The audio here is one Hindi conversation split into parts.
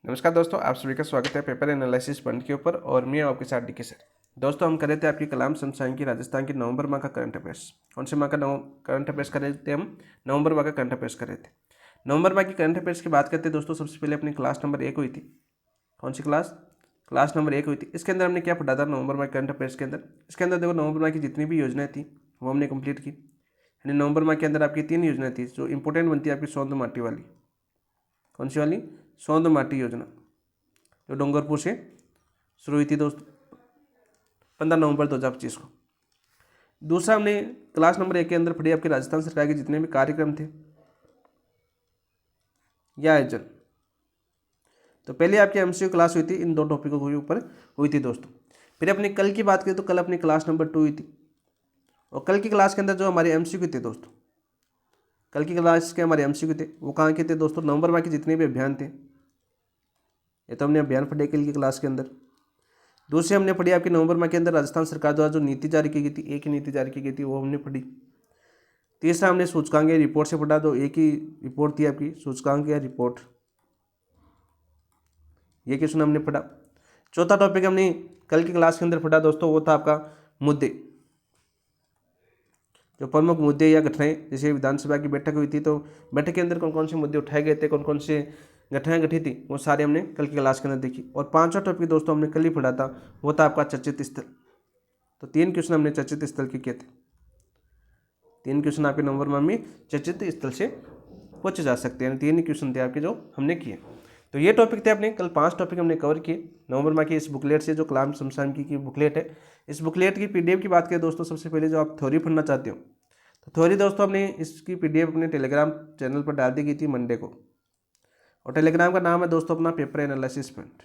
नमस्कार दोस्तों, आप सभी का स्वागत है पेपर एनालिसिस पॉइंट के ऊपर। और मैं आपके साथ डीके सर। दोस्तों, हम कर रहे थे आपकी कलाम सनशाइन की राजस्थान की नवंबर माह का करंट अफेयर्स। कौन से माह का करंट अफेयर्स कर रहे थे हम? नवंबर माह का करंट अफेयर्स कर रहे थे। नवंबर माह की करंट अफेयर्स की बात करते हैं दोस्तों, सबसे पहले अपनी क्लास नंबर 1 हुई थी। कौन सी क्लास? क्लास नंबर 1 हुई थी। इसके अंदर हमने क्या पढ़ा था नवंबर माह करंट अफेयर्स के अंदर? इसके अंदर देखो, नवंबर माह की जितनी भी योजनाएं थी वो हमने कंप्लीट की। यानी नवंबर माह के अंदर आपकी 3 योजनाएं थी जो इंपॉर्टेंट बनती है आपकी सौंद माटी वाली। कौन सी वाली? सौंद माटी योजना, जो डूंगरपुर से शुरू हुई थी दोस्तों 15 नवंबर 2025 को। दूसरा, हमने क्लास नंबर 1 के अंदर पढ़ी आपकी राजस्थान सरकार के जितने भी कार्यक्रम थे या आयोजन। तो पहले आपकी एमसीक्यू क्लास हुई थी, इन दो टॉपिकों के ऊपर हुई थी दोस्तों। फिर अपनी कल की बात करें तो कल अपनी क्लास नंबर 2 हुई थी। और कल की क्लास के अंदर जो हमारे एमसीक्यू थे दोस्तों, कल की क्लास के हमारे एमसीक्यू थे वो कहाँ के थे दोस्तों? नवंबर माह के जितने भी अभियान थे, ये तो हमने अभियान पढ़े कल की क्लास के अंदर। दूसरी हमने पढ़ी आपकी नवंबर माह के अंदर राजस्थान सरकार द्वारा जो नीति जारी की गई थी, एक ही नीति जारी की गई थी, वो हमने पढ़ी। तीसरा हमने सूचकांक रिपोर्ट से पढ़ा, तो एक ही रिपोर्ट थी आपकी सूचकांक या रिपोर्ट, ये क्वेश्चन हमने पढ़ा। चौथा टॉपिक हमने कल की क्लास के अंदर पढ़ा दोस्तों, वो था आपका मुद्दे, जो प्रमुख मुद्दे या घटनाएं। जैसे विधानसभा की बैठक हुई थी तो बैठक के अंदर कौन कौन से मुद्दे उठाए गए थे, कौन कौन से घटनाएं घटी थी, वो सारे हमने कल की क्लास के अंदर देखी। और पांचवा टॉपिक दोस्तों हमने कल ही पढ़ा था, वो था आपका चर्चित स्थल। तो 3 क्वेश्चन हमने चर्चित स्थल के किए थे। 3 क्वेश्चन आपके नवंबर माह में चर्चित स्थल से पूछे जा सकते हैं। 3 ही क्वेश्चन थे आपके जो हमने किए। तो ये टॉपिक थे अपने, कल 5 टॉपिक हमने कवर किए नवंबर माह की इस बुकलेट से, जो कलाम शमशान की बुकलेट है। इस बुकलेट की पीडीएफ की बात करें दोस्तों, सबसे पहले जो आप थ्योरी पढ़ना चाहते हो तो थ्योरी दोस्तों हमने इसकी पीडीएफ अपने टेलीग्राम चैनल पर डाल दी गई थी मंडे को। और टेलीग्राम का नाम है दोस्तों अपना paper analysis point,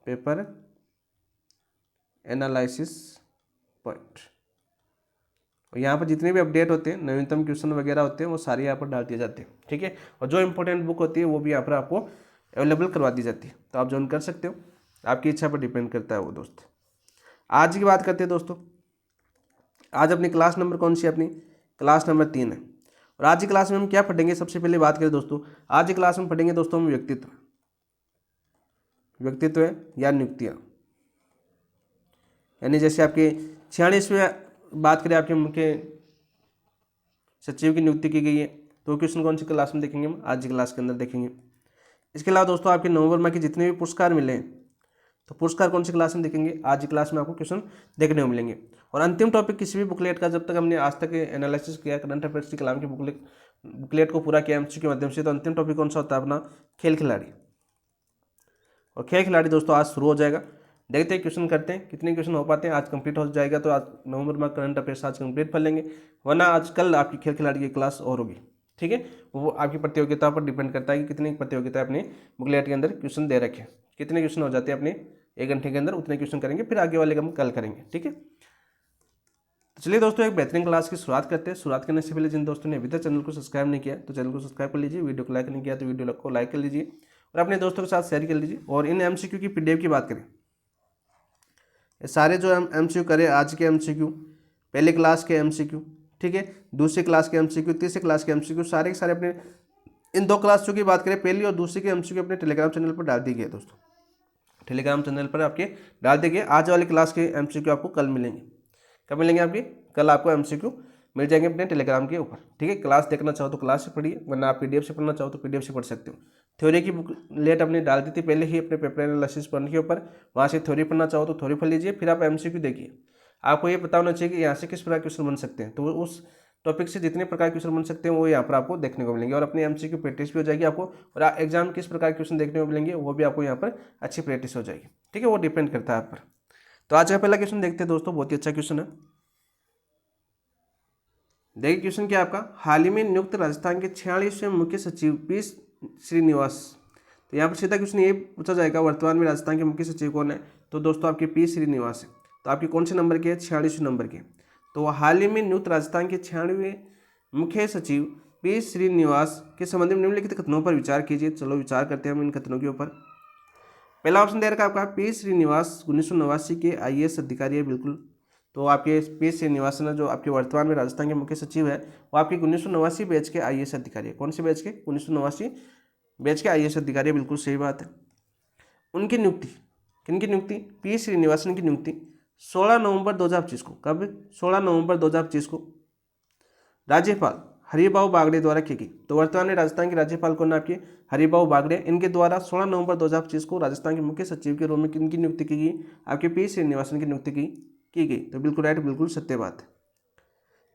paper analysis point. और यहाँ पर जितने भी अपडेट होते हैं, नवीनतम क्वेश्चन वगैरह होते हैं, वो सारे यहाँ पर डाल दिए जाते हैं। ठीक है। और जो इंपॉर्टेंट बुक होती है वो भी यहाँ पर आपको अवेलेबल करवा दी जाती है, तो आप ज्वाइन कर सकते हो। आपकी इच्छा पर डिपेंड करता है वो दोस्त। आज की बात करते हैं दोस्तों, आज अपनी क्लास नंबर कौन सी है? अपनी क्लास नंबर 3 है। और आज की क्लास में हम क्या पढ़ेंगे? सबसे पहले बात करें दोस्तों, आज की क्लास में पढ़ेंगे दोस्तों हम व्यक्तित्व, व्यक्तित्व या नियुक्तियाँ। यानी जैसे आपके 46वें बात करें आपके मुख्य सचिव की नियुक्ति की गई है, तो क्वेश्चन कौन सी क्लास में देखेंगे? हम आज की क्लास के अंदर देखेंगे। इसके अलावा दोस्तों आपके नवंबर माह के जितने भी पुरस्कार मिले हैं, तो पुरस्कार कौन सी क्लास में देखेंगे? आज की क्लास में आपको क्वेश्चन देखने को मिलेंगे। और अंतिम टॉपिक किसी भी बुकलेट का, जब तक हमने आज तक एनालिसिस किया करंट अफेयर्स की कलाम की बुकलेट को पूरा किया एमसीक्यू के माध्यम से, तो अंतिम टॉपिक कौन सा होता है? अपना खेल खिलाड़ी। और खेल खिलाड़ी दोस्तों आज शुरू हो जाएगा। देखते हैं क्वेश्चन करते हैं कितने क्वेश्चन हो पाते हैं। आज कंप्लीट हो जाएगा तो आज नवंबर माह करंट अफेयर्स आज कंप्लीट कर लेंगे, वरना आज कल आपकी खेल खिलाड़ी की क्लास और होगी। ठीक है। वो आपकी प्रतियोगिता पर डिपेंड करता है कि कितनी प्रतियोगिता अपने बुकलेट के अंदर क्वेश्चन दे रखे हैं, कितने क्वेश्चन हो जाते हैं अपने 1 घंटे के अंदर, उतने क्वेश्चन करेंगे, फिर आगे वाले हम कल करेंगे। ठीक है। तो चलिए दोस्तों, एक बेहतरीन क्लास की शुरुआत करते हैं। शुरुआत करने से पहले जिन दोस्तों ने अभी तक चैनल को सब्सक्राइब नहीं किया तो चैनल को सब्सक्राइब कर लीजिए, वीडियो को लाइक नहीं किया तो वीडियो को लाइक कर लीजिए और अपने दोस्तों के साथ शेयर कर लीजिए। और इन एमसीक्यू की पीडीएफ की बात करें, ये सारे जो हम एमसीक्यू करें, आज के एमसीक्यू, पहले क्लास के एमसीक्यू, ठीक है, दूसरी क्लास के एमसीक्यू, तीसरी क्लास के एमसीक्यू, सारे के सारे अपने इन 2 क्लासों की बात करें, पहली और दूसरी के एमसीक्यू अपने टेलीग्राम चैनल पर डाल दी गई है दोस्तों। टेलीग्राम चैनल पर आपके डाल देंगे। आज वाली क्लास के एमसीक्यू आपको कल मिलेंगे। कब मिलेंगे? आपके कल आपको एमसीक्यू मिल जाएंगे अपने टेलीग्राम के ऊपर। ठीक है। क्लास देखना चाहो तो क्लास से पढ़िए, वरना आप पीडीएफ से पढ़ना चाहो तो पीडीएफ से पढ़ सकते हो। थ्योरी की बुक लेट हमने डाल दी थी पहले ही अपने पेपर एनालिसिस पढ़ने के ऊपर, वहाँ से थ्योरी पढ़ना चाहो तो थ्योरी पढ़ लीजिए, फिर आप एमसीक्यू देखिए। आपको ये पता होना चाहिए कि यहाँ से किस प्रकार क्वेश्चन बन सकते हैं, तो उस टॉपिक से जितने प्रकार के क्वेश्चन बन सकते हैं वो यहाँ पर आपको देखने को मिलेंगे। और अपनी एमसीक्यू प्रैक्टिस भी हो जाएगी आपको, और एग्जाम किस प्रकार के क्वेश्चन देखने को मिलेंगे वो भी आपको यहाँ पर अच्छी प्रैक्टिस हो जाएगी। ठीक है। वो डिपेंड करता है आप पर। तो आज का पहला क्वेश्चन देखते हैं दोस्तों, बहुत ही अच्छा क्वेश्चन है। देखिए क्वेश्चन क्या है आपका, हाल ही में नियुक्त राजस्थान के 46वें मुख्य सचिव पी श्रीनिवास। तो यहाँ पर सीधा क्वेश्चन ये पूछा जाएगा, वर्तमान में राजस्थान के मुख्य सचिव कौन है? तो दोस्तों आपके पी श्रीनिवास है। तो आपके कौन से नंबर के है? 46वें नंबर के। तो हाल ही में नियुक्त राजस्थान के 96वें मुख्य सचिव पी श्रीनिवास के संबंध में निम्नलिखित कथनों पर विचार कीजिए। चलो विचार करते हैं हम इन कथनों के ऊपर। पहला ऑप्शन दे रखा आपका, पी श्रीनिवास 1989 के आईएएस अधिकारी है। बिल्कुल। तो आपके पी श्रीनिवासन जो आपके वर्तमान में राजस्थान के मुख्य सचिव है, वो आपके 1989 बैच के आईएएस अधिकारी है। कौन से बैच के? 1989 बैच के IAS अधिकारी है, बिल्कुल सही बात है। उनकी नियुक्ति, किनकी नियुक्ति? पी श्रीनिवासन की नियुक्ति 16 नवंबर 2025 को। कब? 16 नवंबर 2025 को राज्यपाल हरिभाऊ बागड़े द्वारा की गई। तो वर्तमान में राजस्थान के राज्यपाल कौन है आपके? हरिभाऊ बागड़े। इनके द्वारा 16 नवंबर 2025 को राजस्थान के मुख्य सचिव के रूप में किनकी नियुक्ति की गई? आपके पी श्रीनिवासन की नियुक्ति की गई। तो बिल्कुल राइट, बिल्कुल सत्य बात है।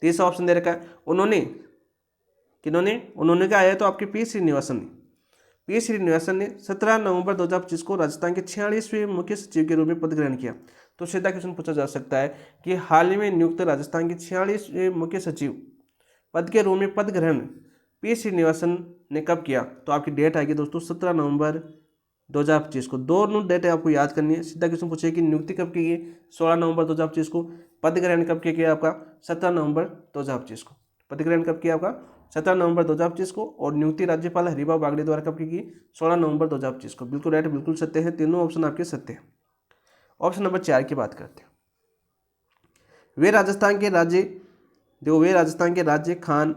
तीसरा ऑप्शन दे रखा है उन्होंने, किन्होंने? उन्होंने क्या आया? तो आपके पी श्रीनिवासन ने। पी श्रीनिवासन ने 17 नवंबर 2025 को राजस्थान के 46वें मुख्य सचिव के रूप में पद ग्रहण किया। तो सीधा क्वेश्चन पूछा जा सकता है कि हाल ही में नियुक्त राजस्थान के 46वें मुख्य सचिव पद के रूप में पद ग्रहण पी श्रीनिवासन ने कब किया? तो आपकी डेट आएगी दोस्तों 17 नवंबर 2025 को। दोनों डेट आपको याद करनी है। सीधा क्वेश्चन पूछे कि नियुक्ति कब की गई? 16 नवंबर 2025 को। पद ग्रहण कब किया गया आपका? 17 नवंबर 2025 को। पद ग्रहण कब किया आपका? 17 नवंबर 2025 को। और नियुक्ति राज्यपाल हरिभाऊ बागड़े द्वारा कब की गई? 16 नवंबर 2025 को। बिल्कुल राइट, बिल्कुल सत्य है। तीनों ऑप्शन आपके सत्य हैं। ऑप्शन नंबर 4 की बात करते हैं। वे राजस्थान के राज्य खान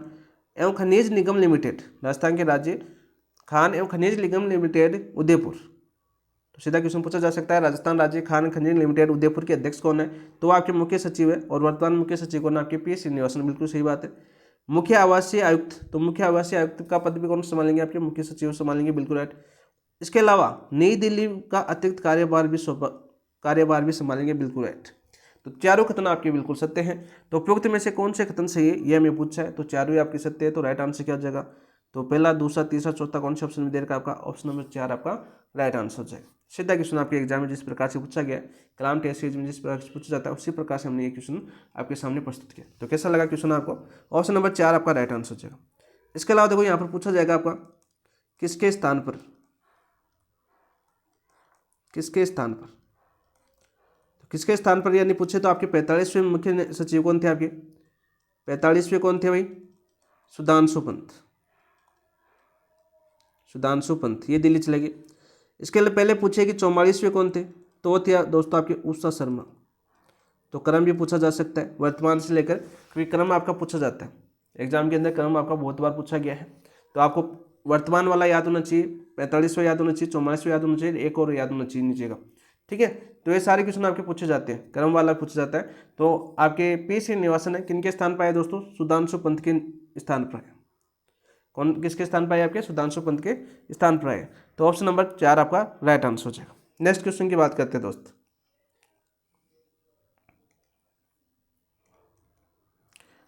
एवं खनिज निगम लिमिटेड, राजस्थान के राज्य खान एवं खनिज निगम लिमिटेड उदयपुर। तो सीधा क्वेश्चन पूछा जा सकता है राजस्थान राज्य खान खनिज लिमिटेड उदयपुर के अध्यक्ष कौन है? तो आपके मुख्य सचिव है। और वर्तमान मुख्य सचिव कौन है? आपके पी श्रीनिवासन। बिल्कुल सही बात है। मुख्य आवासीय आयुक्त, तो मुख्य आवासीय आयुक्त का पद भी कौन संभालेंगे? आपके मुख्य सचिव संभालेंगे। बिल्कुल राइट। इसके अलावा नई दिल्ली का अतिरिक्त कार्यभार भी संभालेंगे। बिल्कुल राइट। तो चारों कथन आपके बिल्कुल सत्य हैं। तो उपयुक्त में से कौन से कथन सही है, यह हमें पूछा है। तो चारों ही आपके सत्य है। तो राइट आंसर क्या हो जाएगा? तो पहला, दूसरा, तीसरा, चौथा कौन से ऑप्शन में दे रखा आपका? ऑप्शन नंबर 4 आपका राइट आंसर हो जाएगा। सीधा क्वेश्चन आपके एग्जाम में जिस प्रकार से पूछा गया, कलाम टेस्ट सीरीज में जिस प्रकार से पूछा जाता है, उसी प्रकार से हमने ये क्वेश्चन आपके सामने प्रस्तुत किया। तो कैसा लगा क्वेश्चन आपको? ऑप्शन नंबर 4 आपका राइट आंसर हो जाएगा। इसके अलावा देखो यहाँ पर पूछा जाएगा आपका किसके स्थान पर, किसके स्थान पर, किसके स्थान पर यानी पूछे तो आपके 45वें मुख्य सचिव कौन थे? आपके 45वें कौन थे भाई? सुधांशु पंत। सुधांशु पंत, ये दिल्ली चले गए। इसके लिए पहले पूछे कि 44वें कौन थे? तो वो थे दोस्तों आपके उषा शर्मा। तो क्रम भी पूछा जा सकता है वर्तमान से लेकर, क्योंकि क्रम आपका पूछा जाता है एग्जाम के अंदर। क्रम आपका बहुत बार पूछा गया है। तो आपको वर्तमान वाला याद होना चाहिए, 45वां याद होना चाहिए, 44वां याद होना चाहिए, एक और याद होना चाहिए नीचे का। ठीक है। तो ये सारे क्वेश्चन आपके पूछे जाते हैं, क्रम वाला पूछा जाता है। तो आपके पी श्रीनिवासन है किनके स्थान पर आए दोस्तों? सुधांशु पंत के स्थान पर आए। कौन किसके स्थान पर आए? आपके सुधांशु पंत के स्थान पर आए। तो ऑप्शन नंबर 4 आपका राइट आंसर हो जाएगा। नेक्स्ट क्वेश्चन की बात करते हैं दोस्त।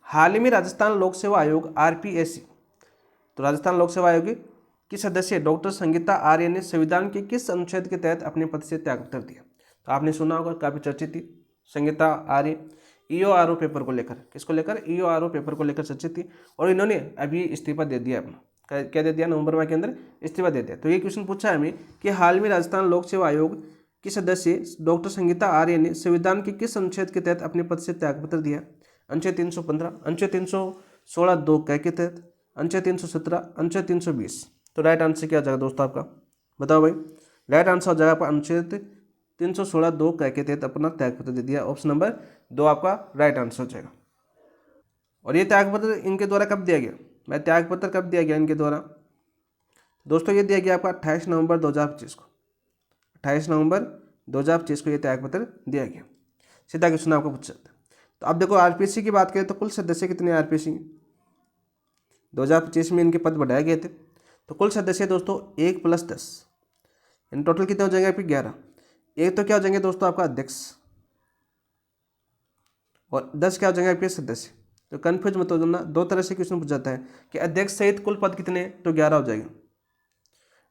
हाल ही में राजस्थान लोक सेवा आयोग RPSC, तो राजस्थान लोक सेवा आयोग की सदस्य डॉक्टर संगीता आर्य ने संविधान के किस अनुच्छेद के तहत अपने पद से त्यागपत्र दिया? तो आपने सुना होगा, काफी चर्चित थी संगीता आर्य EORO पेपर को लेकर। किसको लेकर? EORO पेपर को लेकर चर्चित थी। और इन्होंने अभी इस्तीफा दे दिया अपना। क्या दे दिया? नवंबर माह के अंदर इस्तीफा दे दिया। तो ये क्वेश्चन पूछा है हमें कि हाल में राजस्थान लोक सेवा आयोग की सदस्य डॉक्टर संगीता आर्य ने संविधान के किस अनुच्छेद के तहत अपने पद से त्यागपत्र दिया? अनुच्छेद 315, अनुच्छेद 316 2 के तहत, अनुच्छेद 317, अनुच्छेद 320। तो राइट आंसर क्या हो जाएगा दोस्तों आपका? बताओ भाई। राइट आंसर हो जाएगा आपका अनुच्छेद 316 2 के तहत अपना त्यागपत्र दे दिया। ऑप्शन नंबर 2 आपका राइट आंसर हो जाएगा। और ये त्यागपत्र इनके द्वारा कब दिया गया? मैं त्यागपत्र कब दिया गया इनके द्वारा? दोस्तों ये दिया गया आपका 28 नवंबर 2025 को। 28 नवंबर 2025 को ये त्यागपत्र दिया गया। सीधा क्वेश्चन आपको पूछ सकता है। तो अब देखो RPSC की बात करें तो कुल सदस्य कितने RPSC? 2025 में इनके पद बढ़ाए गए थे। तो कुल सदस्य दोस्तों 1 + 10, इन टोटल कितने हो जाएंगे आपके? 11। एक तो क्या हो जाएंगे दोस्तों आपका अध्यक्ष, और 10 क्या हो जाएंगे आपके? सदस्य। तो कन्फ्यूज मत हो जाना, दो तरह से क्वेश्चन पूछ जाता है कि अध्यक्ष सहित कुल पद कितने? तो 11 हो जाएंगे।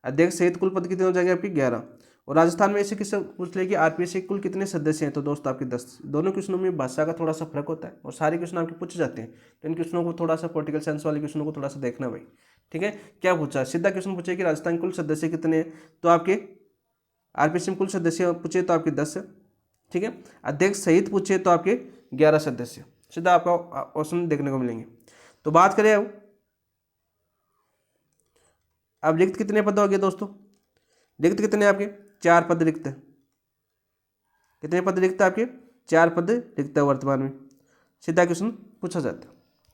अध्यक्ष सहित कुल पद कितने हो जाएंगे आपके? 11। और राजस्थान में ऐसे किससे पूछ ले कि RPSC कुल कितने सदस्य हैं? तो दोस्तों आपके 10। दोनों क्वेश्चनों में भाषा का थोड़ा सा फर्क होता है और सारे क्वेश्चन आपके पूछे जाते हैं। तो इन क्वेश्चनों को थोड़ा सा पॉलिटिकल साइंस वाले क्वेश्चनों को थोड़ा सा देखना भाई। ठीक है। क्या पूछा? सीधा क्वेश्चन पूछे कि राजस्थान कुल सदस्य कितने हैं? तो आपके RPSC में कुल सदस्य पूछे तो आपके 10 है। ठीक है। अध्यक्ष सहित पूछे तो आपके 11 सदस्य। सीधा आपका ऑप्शन देखने को मिलेंगे। तो बात करें अब रिक्त कितने पद हो गए दोस्तों? रिक्त कितने आपके? 4 पद रिक्त है। कितने पद रिक्त है आपके? 4 पद रिक्त है वर्तमान में। सीधा क्वेश्चन पूछा जाता है।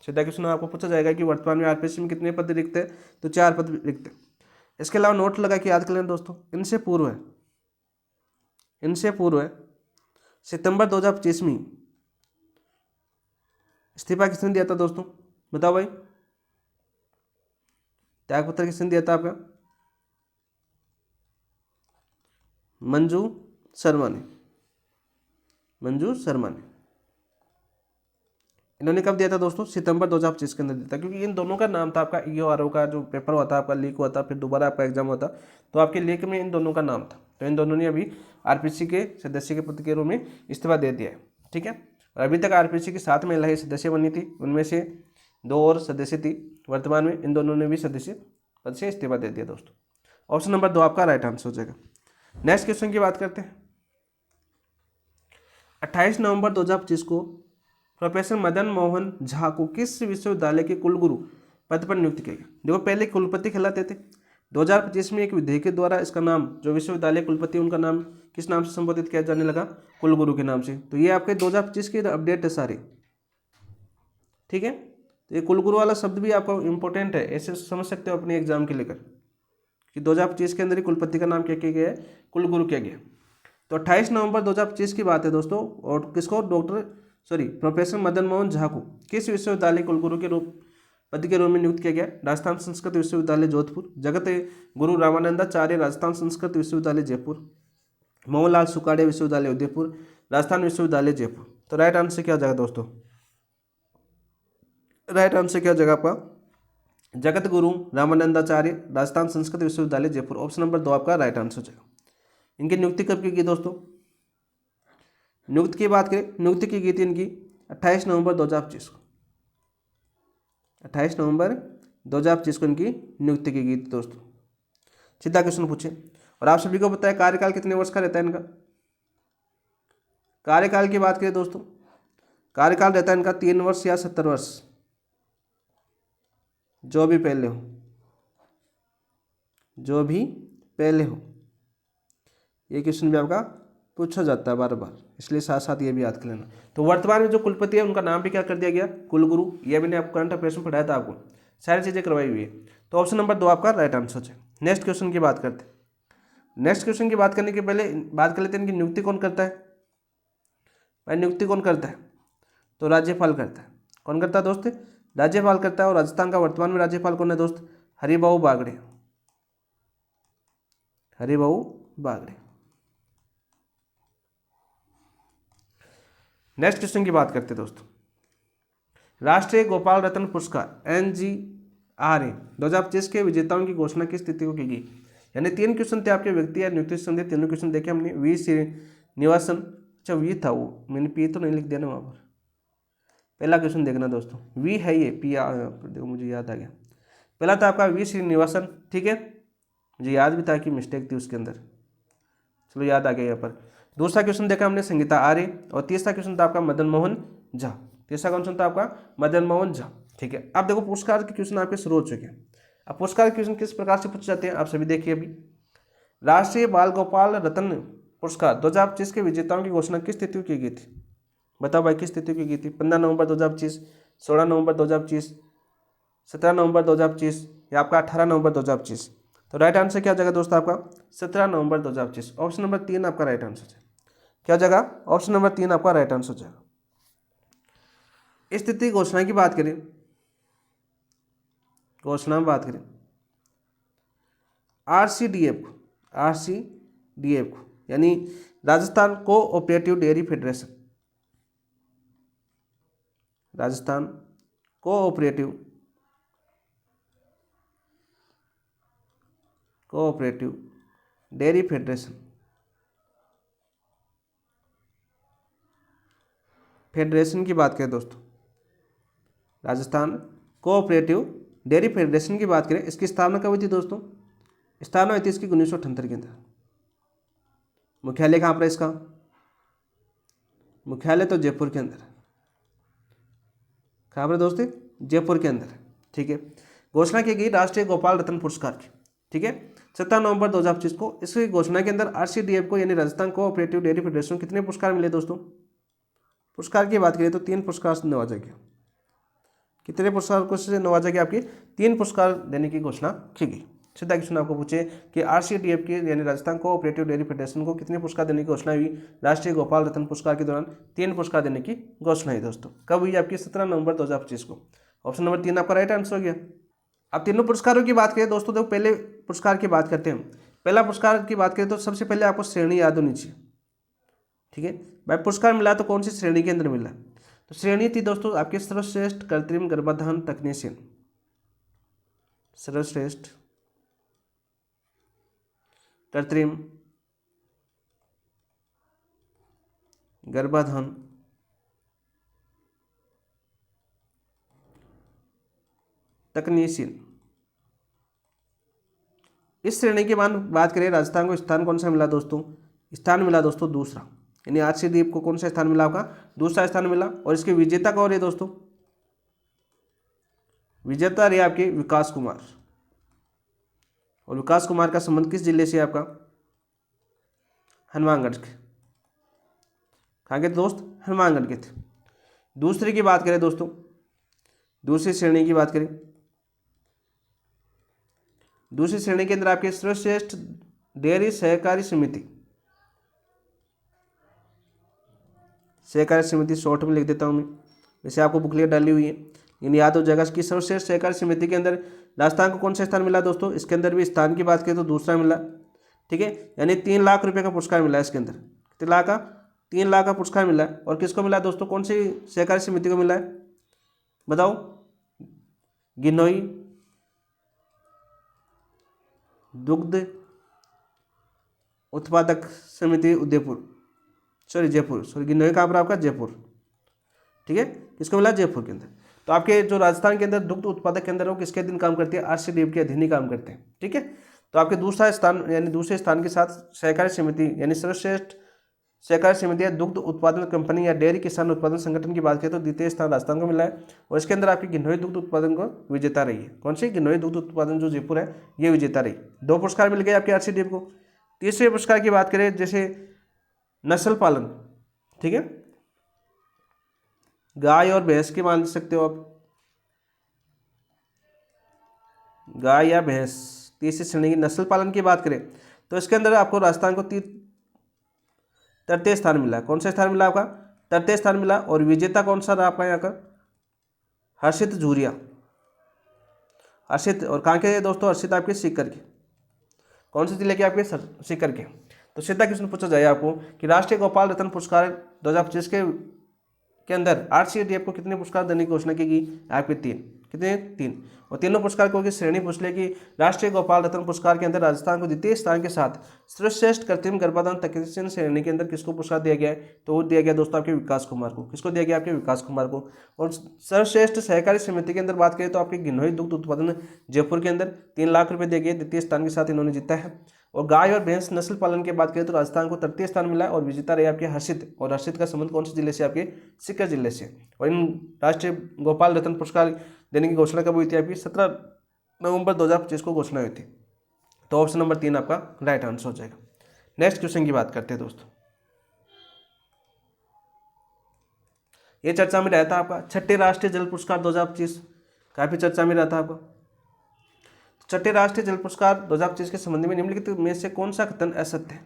सीधा क्वेश्चन आपको पूछा जाएगा कि वर्तमान में RPSC में कितने पद रिक्त है? तो 4 पद रिक्त है। इसके अलावा नोट लगा के याद कर लेना दोस्तों। इनसे पूर्व सितंबर 2025 में इस्तीफा किसने दिया था दोस्तों? बताओ भाई, त्यागपत्र किसने दिया था आपका? मंजू शर्मा ने। इन्होंने कब दिया था दोस्तों? सितंबर 2025 के अंदर दिया था, क्योंकि इन दोनों का नाम था आपका EORO का जो पेपर हुआ था आपका, लीक हुआ था, फिर दोबारा आपका एग्जाम हुआ था, तो आपके लीक में इन दोनों का नाम था। तो इन दोनों ने अभी RPC के सदस्य के पद के रूप में इस्तीफा दे दिया है, ठीक है। और अभी तक RPC की 7 महिलाएं सदस्य बनी थी, उनमें से 2 और सदस्य थी। वर्तमान में इन दोनों ने भी सदस्य पद से इस्तीफा दे दिया दोस्तों। ऑप्शन नंबर 2 आपका राइट आंसर हो जाएगा। नेक्स्ट क्वेश्चन की बात करते हैं। 28 नवंबर 2025 को प्रोफेसर मदन मोहन झा को किस विश्वविद्यालय के कुलगुरु पद पर नियुक्त किया गया? देखो, पहले कुलपति कहलाते थे। 2025 में एक विधेयक के द्वारा इसका नाम, जो विश्वविद्यालय कुलपति उनका नाम किस नाम से संबोधित किया जाने लगा? कुलगुरु के नाम से। तो ये आपके 2025 की अपडेट है सारी, ठीक है। तो ये कुलगुरु वाला शब्द भी आपको इंपॉर्टेंट है, ऐसे समझ सकते हो अपने एग्जाम के लेकर कि 2025 के अंदर ही कुलपति का नाम क्या किया गया है? कुलगुरु किया गया। तो 28 नवंबर 2025 की बात है दोस्तों। और किसको? प्रोफेसर मदन मोहन झा को किस विश्वविद्यालय कुलगुरु के पद के रूप में नियुक्त किया गया? राजस्थान संस्कृत विश्वविद्यालय जोधपुर, जगत गुरु रामानंदाचार्य राजस्थान संस्कृत विश्वविद्यालय जयपुर, मोहनलाल सुकाड़े विश्वविद्यालय उदयपुर, राजस्थान विश्वविद्यालय जयपुर। तो राइट आंसर क्या हो जाएगा दोस्तों? राइट आंसर क्या हो जाएगा आपका? जगत गुरु रामानंदाचार्य राजस्थान संस्कृत विश्वविद्यालय जयपुर। ऑप्शन नंबर 2 आपका राइट आंसर हो जाएगा। इनकी नियुक्ति कब की गई दोस्तों? नियुक्ति की बात करें, नियुक्ति की गई थी इनकी 28 नवंबर 2025 को। 28 नवंबर 2025 को इनकी नियुक्ति की गई थी दोस्तों। सीधा क्वेश्चन पूछे। और आप सभी को पता है कार्यकाल कितने वर्ष का रहता है इनका? कार्यकाल की बात करें दोस्तों, कार्यकाल रहता है इनका 3 वर्ष या 70 वर्ष, जो भी पहले हो। ये क्वेश्चन भी आपका पूछा जाता है बार बार, इसलिए साथ साथ ये भी याद कर लेना। तो वर्तमान में जो कुलपति है उनका नाम भी क्या कर दिया गया? कुलगुरु। ये मैंने आपको करंट अफेयर्स में पढ़ाया था, आपको सारी चीज़ें करवाई हुई है। तो ऑप्शन नंबर 2 आपका राइट आंसर है। नेक्स्ट क्वेश्चन की बात करते हैं। नेक्स्ट क्वेश्चन की बात करने के पहले बात कर लेते हैं इनकी नियुक्ति कौन करता है? भाई नियुक्ति कौन करता है? तो राज्यपाल करता है। कौन करता है दोस्त? राज्यपाल करता है। और राजस्थान का वर्तमान में राज्यपाल कौन है दोस्त? हरिभाऊ बागड़े। नेक्स्ट क्वेश्चन की बात करते हैं दोस्तों। राष्ट्रीय गोपाल रत्न पुरस्कार NGRA 2025 के विजेताओं की घोषणा किस तिथि को की गई? यानी 3 क्वेश्चन थे आपके व्यक्ति या नियुक्ति संबंधी, तीनों क्वेश्चन देखे हमने। वी श्रीनिवासन, अच्छा वी था वो, मैंने पी तो नहीं लिख दिया ना वहाँ पर। पहला क्वेश्चन देखना दोस्तों, वी है ये, पी देखो मुझे याद आ गया। पहला था आपका वी श्रीनिवासन, ठीक है, मुझे याद भी था कि मिस्टेक थी उसके अंदर, चलो याद आ गया यहाँ पर। दूसरा क्वेश्चन देखा हमने संगीता आर्य। और तीसरा क्वेश्चन था आपका मदन मोहन झा। तीसरा क्वेश्चन था आपका मदन मोहन झा, ठीक है। अब देखो पुरस्कार के क्वेश्चन आपके शुरू हो चुके हैं। अब पुरस्कार के क्वेश्चन किस प्रकार से पूछे जाते हैं आप सभी देखिए। अभी राष्ट्रीय बाल गोपाल रत्न पुरस्कार 2025 के विजेताओं की घोषणा किस तिथि को की गई थी? बताओ भाई किस तिथि को की गई थी? 15 नवंबर 2025, 16 नवंबर 2025, 17 नवंबर 2025 या आपका 18 नवंबर 2025? तो राइट आंसर क्या हो जाएगा दोस्तों आपका? 17 नवंबर 2025। ऑप्शन नंबर 3 आपका राइट आंसर है। क्या हो जाएगा? ऑप्शन नंबर 3 आपका राइट आंसर हो जाएगा। इस तिथि घोषणा की बात करें, RCDF को यानी Rajasthan cooperative dairy federation, Rajasthan cooperative dairy federation की बात करें दोस्तों, राजस्थान कोऑपरेटिव डेयरी फेडरेशन की बात करें, इसकी स्थापना कब हुई थी दोस्तों? स्थापना हुई थी इसकी 1978 के अंदर। मुख्यालय कहाँ पर है इसका? मुख्यालय तो जयपुर के अंदर। कहाँ पर दोस्तों? जयपुर के अंदर, ठीक है। घोषणा की गई राष्ट्रीय गोपाल रत्न पुरस्कार की, ठीक है, 17 नवंबर 2025 को। इस घोषणा के अंदर RCDF को यानी राजस्थान कोऑपरेटिव डेयरी फेडरेशन को कितने पुरस्कार मिले दोस्तों? पुरस्कार की बात करें तो 3 पुरस्कार से नवाजा गया। कितने पुरस्कार को से नवाजा गया? आपके 3 पुरस्कार देने की घोषणा की गई, सीधा क्वेश्चन आपको पूछे कि RCDF के यानी राजस्थान कोऑपरेटिव डेयरी फेडरेशन को कितने पुरस्कार देने की घोषणा हुई। राष्ट्रीय गोपाल रत्न पुरस्कार के दौरान 3 पुरस्कार देने की घोषणा हुई दोस्तों। कब हुई आपकी? 17 नवंबर 2025 को। ऑप्शन नंबर 3 आपका राइट आंसर हो गया। अब तीनों पुरस्कारों की बात करें दोस्तों, तो पहले पुरस्कार की बात करते हैं। पहला पुरस्कार की बात करें तो सबसे पहले आपको श्रेणी याद होनी चाहिए, ठीक है भाई। पुरस्कार मिला तो कौन सी श्रेणी के अंदर मिला? तो श्रेणी थी दोस्तों आपके सर्वश्रेष्ठ कृत्रिम गर्भाधान तकनीशियन, सर्वश्रेष्ठ कृत्रिम गर्भाधान तकनीशियन। इस श्रेणी की बात करें, राजस्थान को स्थान कौन सा मिला दोस्तों? स्थान मिला दोस्तों दूसरा, यानी RCDF को कौन सा स्थान मिला आपका? दूसरा स्थान मिला। और इसके विजेता कौन है दोस्तों? विजेता रहे आपके विकास कुमार। और विकास कुमार का संबंध किस जिले से आपका? हनुमानगढ़ के। कहाँ के दोस्त? हनुमानगढ़ के थे। दूसरे की बात करें दोस्तों, दूसरी श्रेणी की बात करें, दूसरी श्रेणी के अंदर आपके सर्वश्रेष्ठ डेयरी सहकारी समिति, सहकारी समिति शॉर्ट में लिख देता हूं मैं, वैसे आपको बुकलेट डाली हुई है, यानी याद हो जाएगा कि सर्वश्रेष्ठ सहकारी समिति के अंदर राजस्थान को कौन सा स्थान मिला दोस्तों? इसके अंदर भी स्थान की बात करें तो दूसरा मिला, ठीक है। यानी 3 लाख रुपए का पुरस्कार मिला इसके अंदर। कितने लाख का? 3 लाख का पुरस्कार मिला है। और किसको मिला दोस्तों? कौन सी सहकारी समिति को मिला है बताओ? गिनोई दुग्ध उत्पादक समिति उदयपुर, जयपुर, गिनोई कहाँ पर आपका? जयपुर, ठीक है। किसको मिला? जयपुर के अंदर। तो आपके जो राजस्थान के अंदर दुग्ध उत्पादक केंद्र है वो किसके अधीन काम करते हैं? RCDF के अधीन ही काम करते हैं, ठीक है। तो आपके दूसरा स्थान यानी दूसरे स्थान के साथ सहकारी समिति यानी सर्वश्रेष्ठ सहकारी समिति या दुग्ध उत्पादन कंपनी या डेयरी किसान उत्पादन संगठन की बात करें तो द्वितीय स्थान राजस्थान को मिला है। और इसके अंदर आपकी गिनोई दुग्ध उत्पादन को विजेता रही है। कौन सी? गिनोई दुग्ध उत्पादन जो जयपुर है ये विजेता रही। 2 पुरस्कार मिल गए आपके RCDF को। तीसरे पुरस्कार की बात करें जैसे नस्ल पालन, ठीक है, गाय और भैंस की मान सकते हो आप, गाय या भैंस, तीसरी श्रेणी की नस्ल पालन की बात करें तो इसके अंदर आपको राजस्थान को तृतीय स्थान मिला। कौन सा स्थान मिला आपका? तृतीय स्थान मिला। और विजेता कौन सा रहा आपका यहाँ का? हर्षित झूरिया, हर्षित। और कहाँ के दोस्तों? हर्षित आपके सीकर के। कौन से जिले के? आपके सीकर के। तो सीधा क्वेश्चन पूछा जाए आपको कि राष्ट्रीय गोपाल रत्न पुरस्कार 2025 के अंदर RCDF को कितने पुरस्कार देने की घोषणा की गई? आपके 3। कितने? 3। और तीनों पुरस्कार को श्रेणी पूछ ले कि राष्ट्रीय गोपाल रत्न पुरस्कार के अंदर राजस्थान को द्वितीय स्थान के साथ सर्वश्रेष्ठ कृत्रिम गर्भाधान तकनीशियन श्रेणी के अंदर किसको पुरस्कार दिया गया है? तो वो दिया गया दोस्तों आपके विकास कुमार को। किसको दिया गया? आपके विकास कुमार को। और सर्वश्रेष्ठ सहकारी समिति के अंदर बात करें तो आपके गिनोई दुग्ध उत्पादन जयपुर के अंदर 3 लाख रुपए दिए गए, द्वितीय स्थान के साथ इन्होंने जीता है। और गाय और भैंस नस्ल पालन की बात करें तो राजस्थान को तृतीय स्थान मिला है और विजेता रहे आपके हर्षित। और हर्षित का संबंध कौन से जिले से? आपके सीकर जिले से। और इन राष्ट्रीय गोपाल रत्न पुरस्कार देने की घोषणा कब हुई थी? आपकी 17 नवंबर 2025 को घोषणा हुई थी। तो ऑप्शन नंबर 3 आपका राइट आंसर हो जाएगा। नेक्स्ट क्वेश्चन की बात करते हैं दोस्तों। ये चर्चा में रहता आपका छठे राष्ट्रीय जल पुरस्कार 2025, काफी चर्चा में रहता आपका। छठे राष्ट्रीय जल पुरस्कार 2025 के संबंध में निम्नलिखित में से कौन सा कथन असत्य है?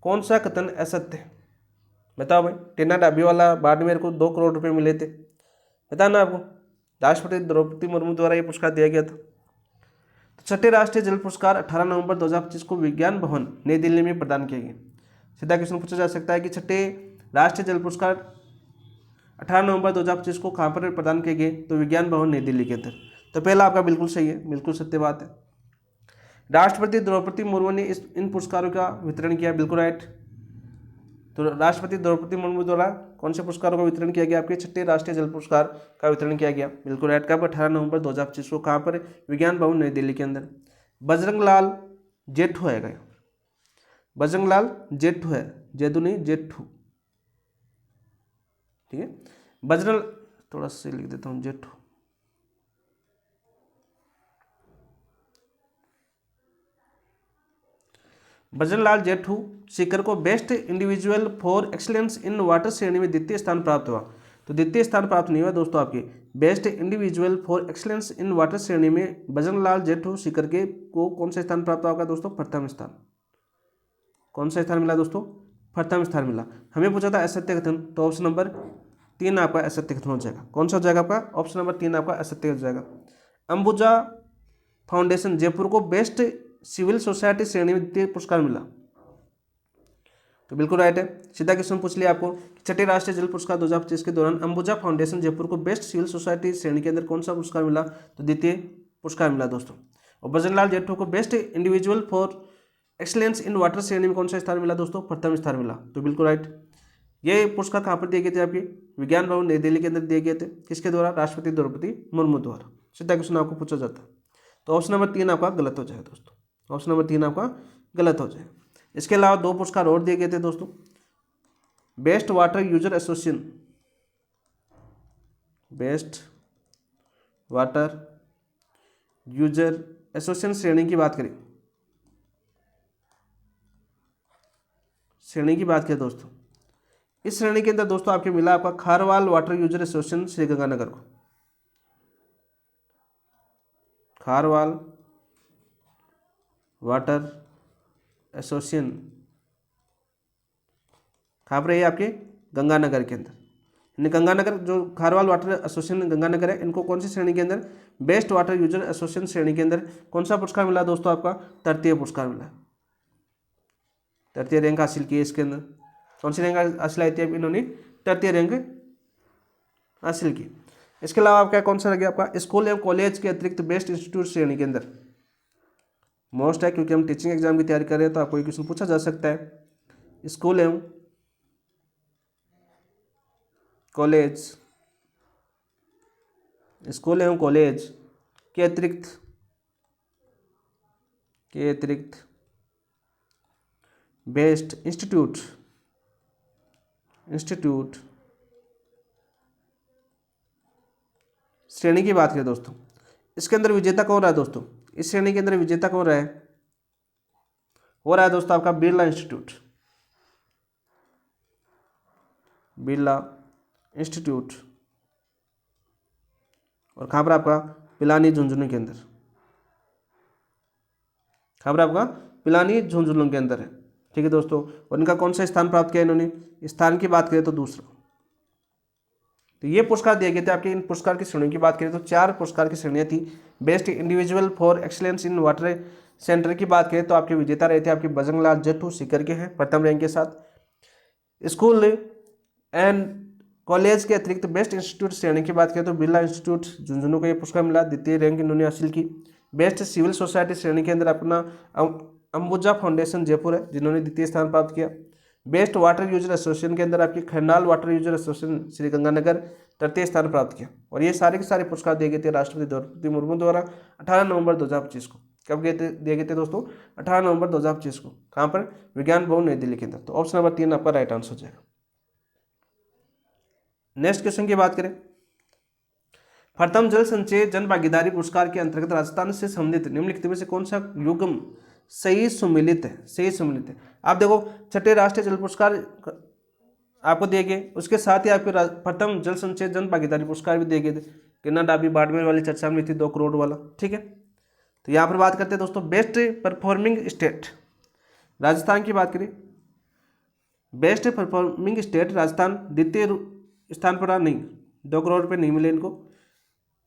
कौन सा कथन असत्य है बताओ भाई? टीना डाबी वाला बाड़मेर को 2 करोड़ रुपए मिले थे, बता ना आपको। राष्ट्रपति द्रौपदी मुर्मू द्वारा ये पुरस्कार दिया गया था। तो छठे राष्ट्रीय जल पुरस्कार 18 नवंबर 2025 को विज्ञान भवन नई दिल्ली में प्रदान किए गए। सीधा क्वेश्चन पूछा जा सकता है कि छठे राष्ट्रीय जल पुरस्कार 18 नवंबर 2025 को कहाँ पर प्रदान किए गए? तो विज्ञान भवन नई दिल्ली के अंदर। तो पहला आपका बिल्कुल सही है, बिल्कुल सत्य बात है। राष्ट्रपति द्रौपदी मुर्मू ने इन पुरस्कारों का वितरण किया, बिल्कुल राइट। तो राष्ट्रपति द्रौपदी मुर्मू द्वारा कौन से पुरस्कारों का वितरण किया गया? आपके छठे राष्ट्रीय जल पुरस्कार का वितरण किया गया, बिल्कुल राइट। कब? 18 नवंबर 2025 को। कहाँ पर? विज्ञान भवन नई दिल्ली के अंदर। बजरंग लाल जेठू है गया, बजरंग लाल जेठू है, जेदू नहीं जेठू, ठीक है। बजरंग, थोड़ा सा लिख देता हूँ जेठू। बजरंग लाल जेठू सीकर को best individual for excellence in water श्रेणी में द्वितीय स्थान प्राप्त हुआ। तो द्वितीय स्थान प्राप्त नहीं हुआ दोस्तों आपके best individual for excellence in water श्रेणी में भजनलाल जेठू सीकर के को कौन सा स्थान प्राप्त होगा दोस्तों? प्रथम स्थान। कौन सा स्थान मिला दोस्तों? प्रथम स्थान मिला। हमें पूछा था असत्य कथन, तो ऑप्शन नंबर 3 आपका असत्य कथन हो जाएगा। कौन सा हो जाएगा आपका? ऑप्शन नंबर 3 आपका असत्य हो जाएगा। अंबुजा फाउंडेशन जयपुर को बेस्ट सिविल सोसाइटी श्रेणी में द्वितीय पुरस्कार मिला, तो बिल्कुल राइट है। सीधा क्वेश्चन पूछ लिया आपको, छठे राष्ट्रीय जल पुरस्कार 2025 के दौरान अंबुजा फाउंडेशन जयपुर को बेस्ट सिविल सोसाइटी श्रेणी के अंदर कौन सा पुरस्कार मिला? तो द्वितीय पुरस्कार मिला दोस्तों। और भजनलाल जेठू को best individual for excellence in water श्रेणी में कौन सा स्थान मिला दोस्तों? प्रथम स्थान मिला, तो बिल्कुल राइट। ये पुरस्कार कहाँ पर दिए गए थे? आपके विज्ञान भवन नई दिल्ली के अंदर दिए गए थे। किसके द्वारा? राष्ट्रपति द्रौपदी मुर्मू द्वारा। सीधा क्वेश्चन आपको पूछा जाता है, तो ऑप्शन नंबर 3 आपका गलत हो जाए दोस्तों। ऑप्शन नंबर 3 आपका गलत हो जाए। इसके अलावा 2 पुरस्कार और दिए गए थे दोस्तों। Best water user association, best water user association श्रेणी की बात करें, दोस्तों इस श्रेणी के अंदर दोस्तों आपके मिला आपका Kharwal water user association Sriganganagar को। खारवाल वाटर एसोसिएशन कहाँ पर है? आपके गंगानगर के अंदर। यानी गंगानगर जो खारवाल वाटर एसोसिएशन गंगानगर है, इनको कौन सी श्रेणी के अंदर? बेस्ट वाटर यूजर एसोसिएशन श्रेणी के अंदर कौन सा पुरस्कार मिला दोस्तों? आपका तृतीय पुरस्कार मिला। तृतीय रैंक हासिल की है इसके अंदर। कौन सी रैंक हासिल आई थी? इन्होंने तृतीय रैंक हासिल की। इसके अलावा आपका कौन सा लगे? आपका स्कूल एवं कॉलेज के अतिरिक्त बेस्ट इंस्टीट्यूट श्रेणी के अंदर मोस्ट है, क्योंकि हम टीचिंग एग्जाम की तैयारी कर रहे हैं, तो आपको ये क्वेश्चन पूछा जा सकता है। स्कूल एवं कॉलेज के अतिरिक्त बेस्ट इंस्टीट्यूट श्रेणी की बात करें दोस्तों, इसके अंदर विजेता कौन रहा है दोस्तों? इस श्रेणी के अंदर विजेता कौन रहा है? हो रहा है दोस्तों आपका बिरला इंस्टीट्यूट। और कहाँ पर आपका? पिलानी झुंझुनू के अंदर। कहाँ पर आपका? पिलानी झुंझुनू के अंदर है। ठीक है दोस्तों। और इनका कौन सा स्थान प्राप्त किया इन्होंने? स्थान की बात करें तो दूसरा। तो ये पुरस्कार दिए गए थे आपके। इन पुरस्कार की श्रेणी की बात करें तो 4 पुरस्कार की श्रेणियाँ थी। Best individual for excellence in water centre की बात करें तो आपके विजेता रहे थे आपके भजनलाल जेठू सीकर के हैं प्रथम रैंक के साथ। स्कूल एंड कॉलेज के अतिरिक्त बेस्ट इंस्टीट्यूट श्रेणी की बात करें तो बिरला इंस्टीट्यूट झुंझुनू को ये पुरस्कार मिला, द्वितीय रैंक इन्होंने हासिल की। बेस्ट सिविल सोसाइटी श्रेणी के अंदर अपना अंबुजा फाउंडेशन जयपुर है, जिन्होंने द्वितीय स्थान प्राप्त किया। बेस्ट वाटर यूजर एसोसिएशन के अंदर आपकी Kharnal water user association Sriganganagar तृतीय स्थान प्राप्त किया। और ये सारे के सारे पुरस्कार दिए गए थे राष्ट्रपति द्रौपदी मुर्मू द्वारा 18 नवंबर 2025 को। कब दिए गए थे दोस्तों? 18 नवंबर 2025 को। कहाँ पर? विज्ञान भवन नई दिल्ली के अंदर। तो ऑप्शन नंबर 3 आपका राइट आंसर हो जाएगा। नेक्स्ट क्वेश्चन की बात करें, प्रथम जल संचय जन भागीदारी पुरस्कार के अंतर्गत राजस्थान से संबंधित निम्नलिखित में से कौन सा युग्म सही सम्मिलित है? आप देखो, छठे राष्ट्रीय जल पुरस्कार आपको दिए गए, उसके साथ ही आपके प्रथम जल संचय जन भागीदारी पुरस्कार भी दिए गए थे। किन्ना डाबी बाड़मेर वाली चर्चा में थी 2 करोड़ वाला। ठीक है, तो यहाँ पर बात करते हैं दोस्तों बेस्ट परफॉर्मिंग स्टेट। राजस्थान की बात करें, बेस्ट परफॉर्मिंग स्टेट राजस्थान द्वितीय स्थान पर नहीं, 2 करोड़ रुपये नहीं मिले इनको।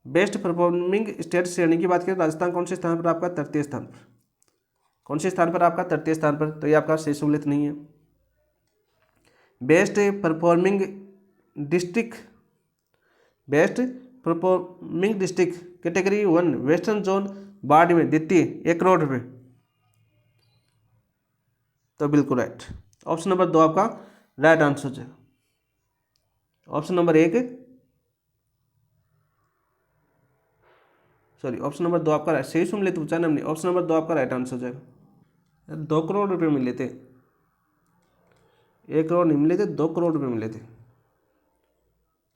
बेस्ट परफॉर्मिंग स्टेट श्रेणी की बात करें राजस्थान कौन से स्थान पर? आपका तृतीय स्थान पर। कौन से स्थान पर? आपका तृतीय स्थान पर। तो ये आपका सही सम्मिलित नहीं है। Best performing district category 1 western zone Barmer द्वितीय 1 करोड़ रुपये। तो बिल्कुल राइट। ऑप्शन नंबर 2 आपका राइट आंसर है। ऑप्शन नंबर 2 आपका सही सम्मिलित पूछा ना हमने। ऑप्शन नंबर 2 आपका राइट आंसर हो जाएगा। 2 करोड़ रुपये मिले थे, 1 करोड़ नहीं मिले थे, 2 करोड़ रुपये मिले थे।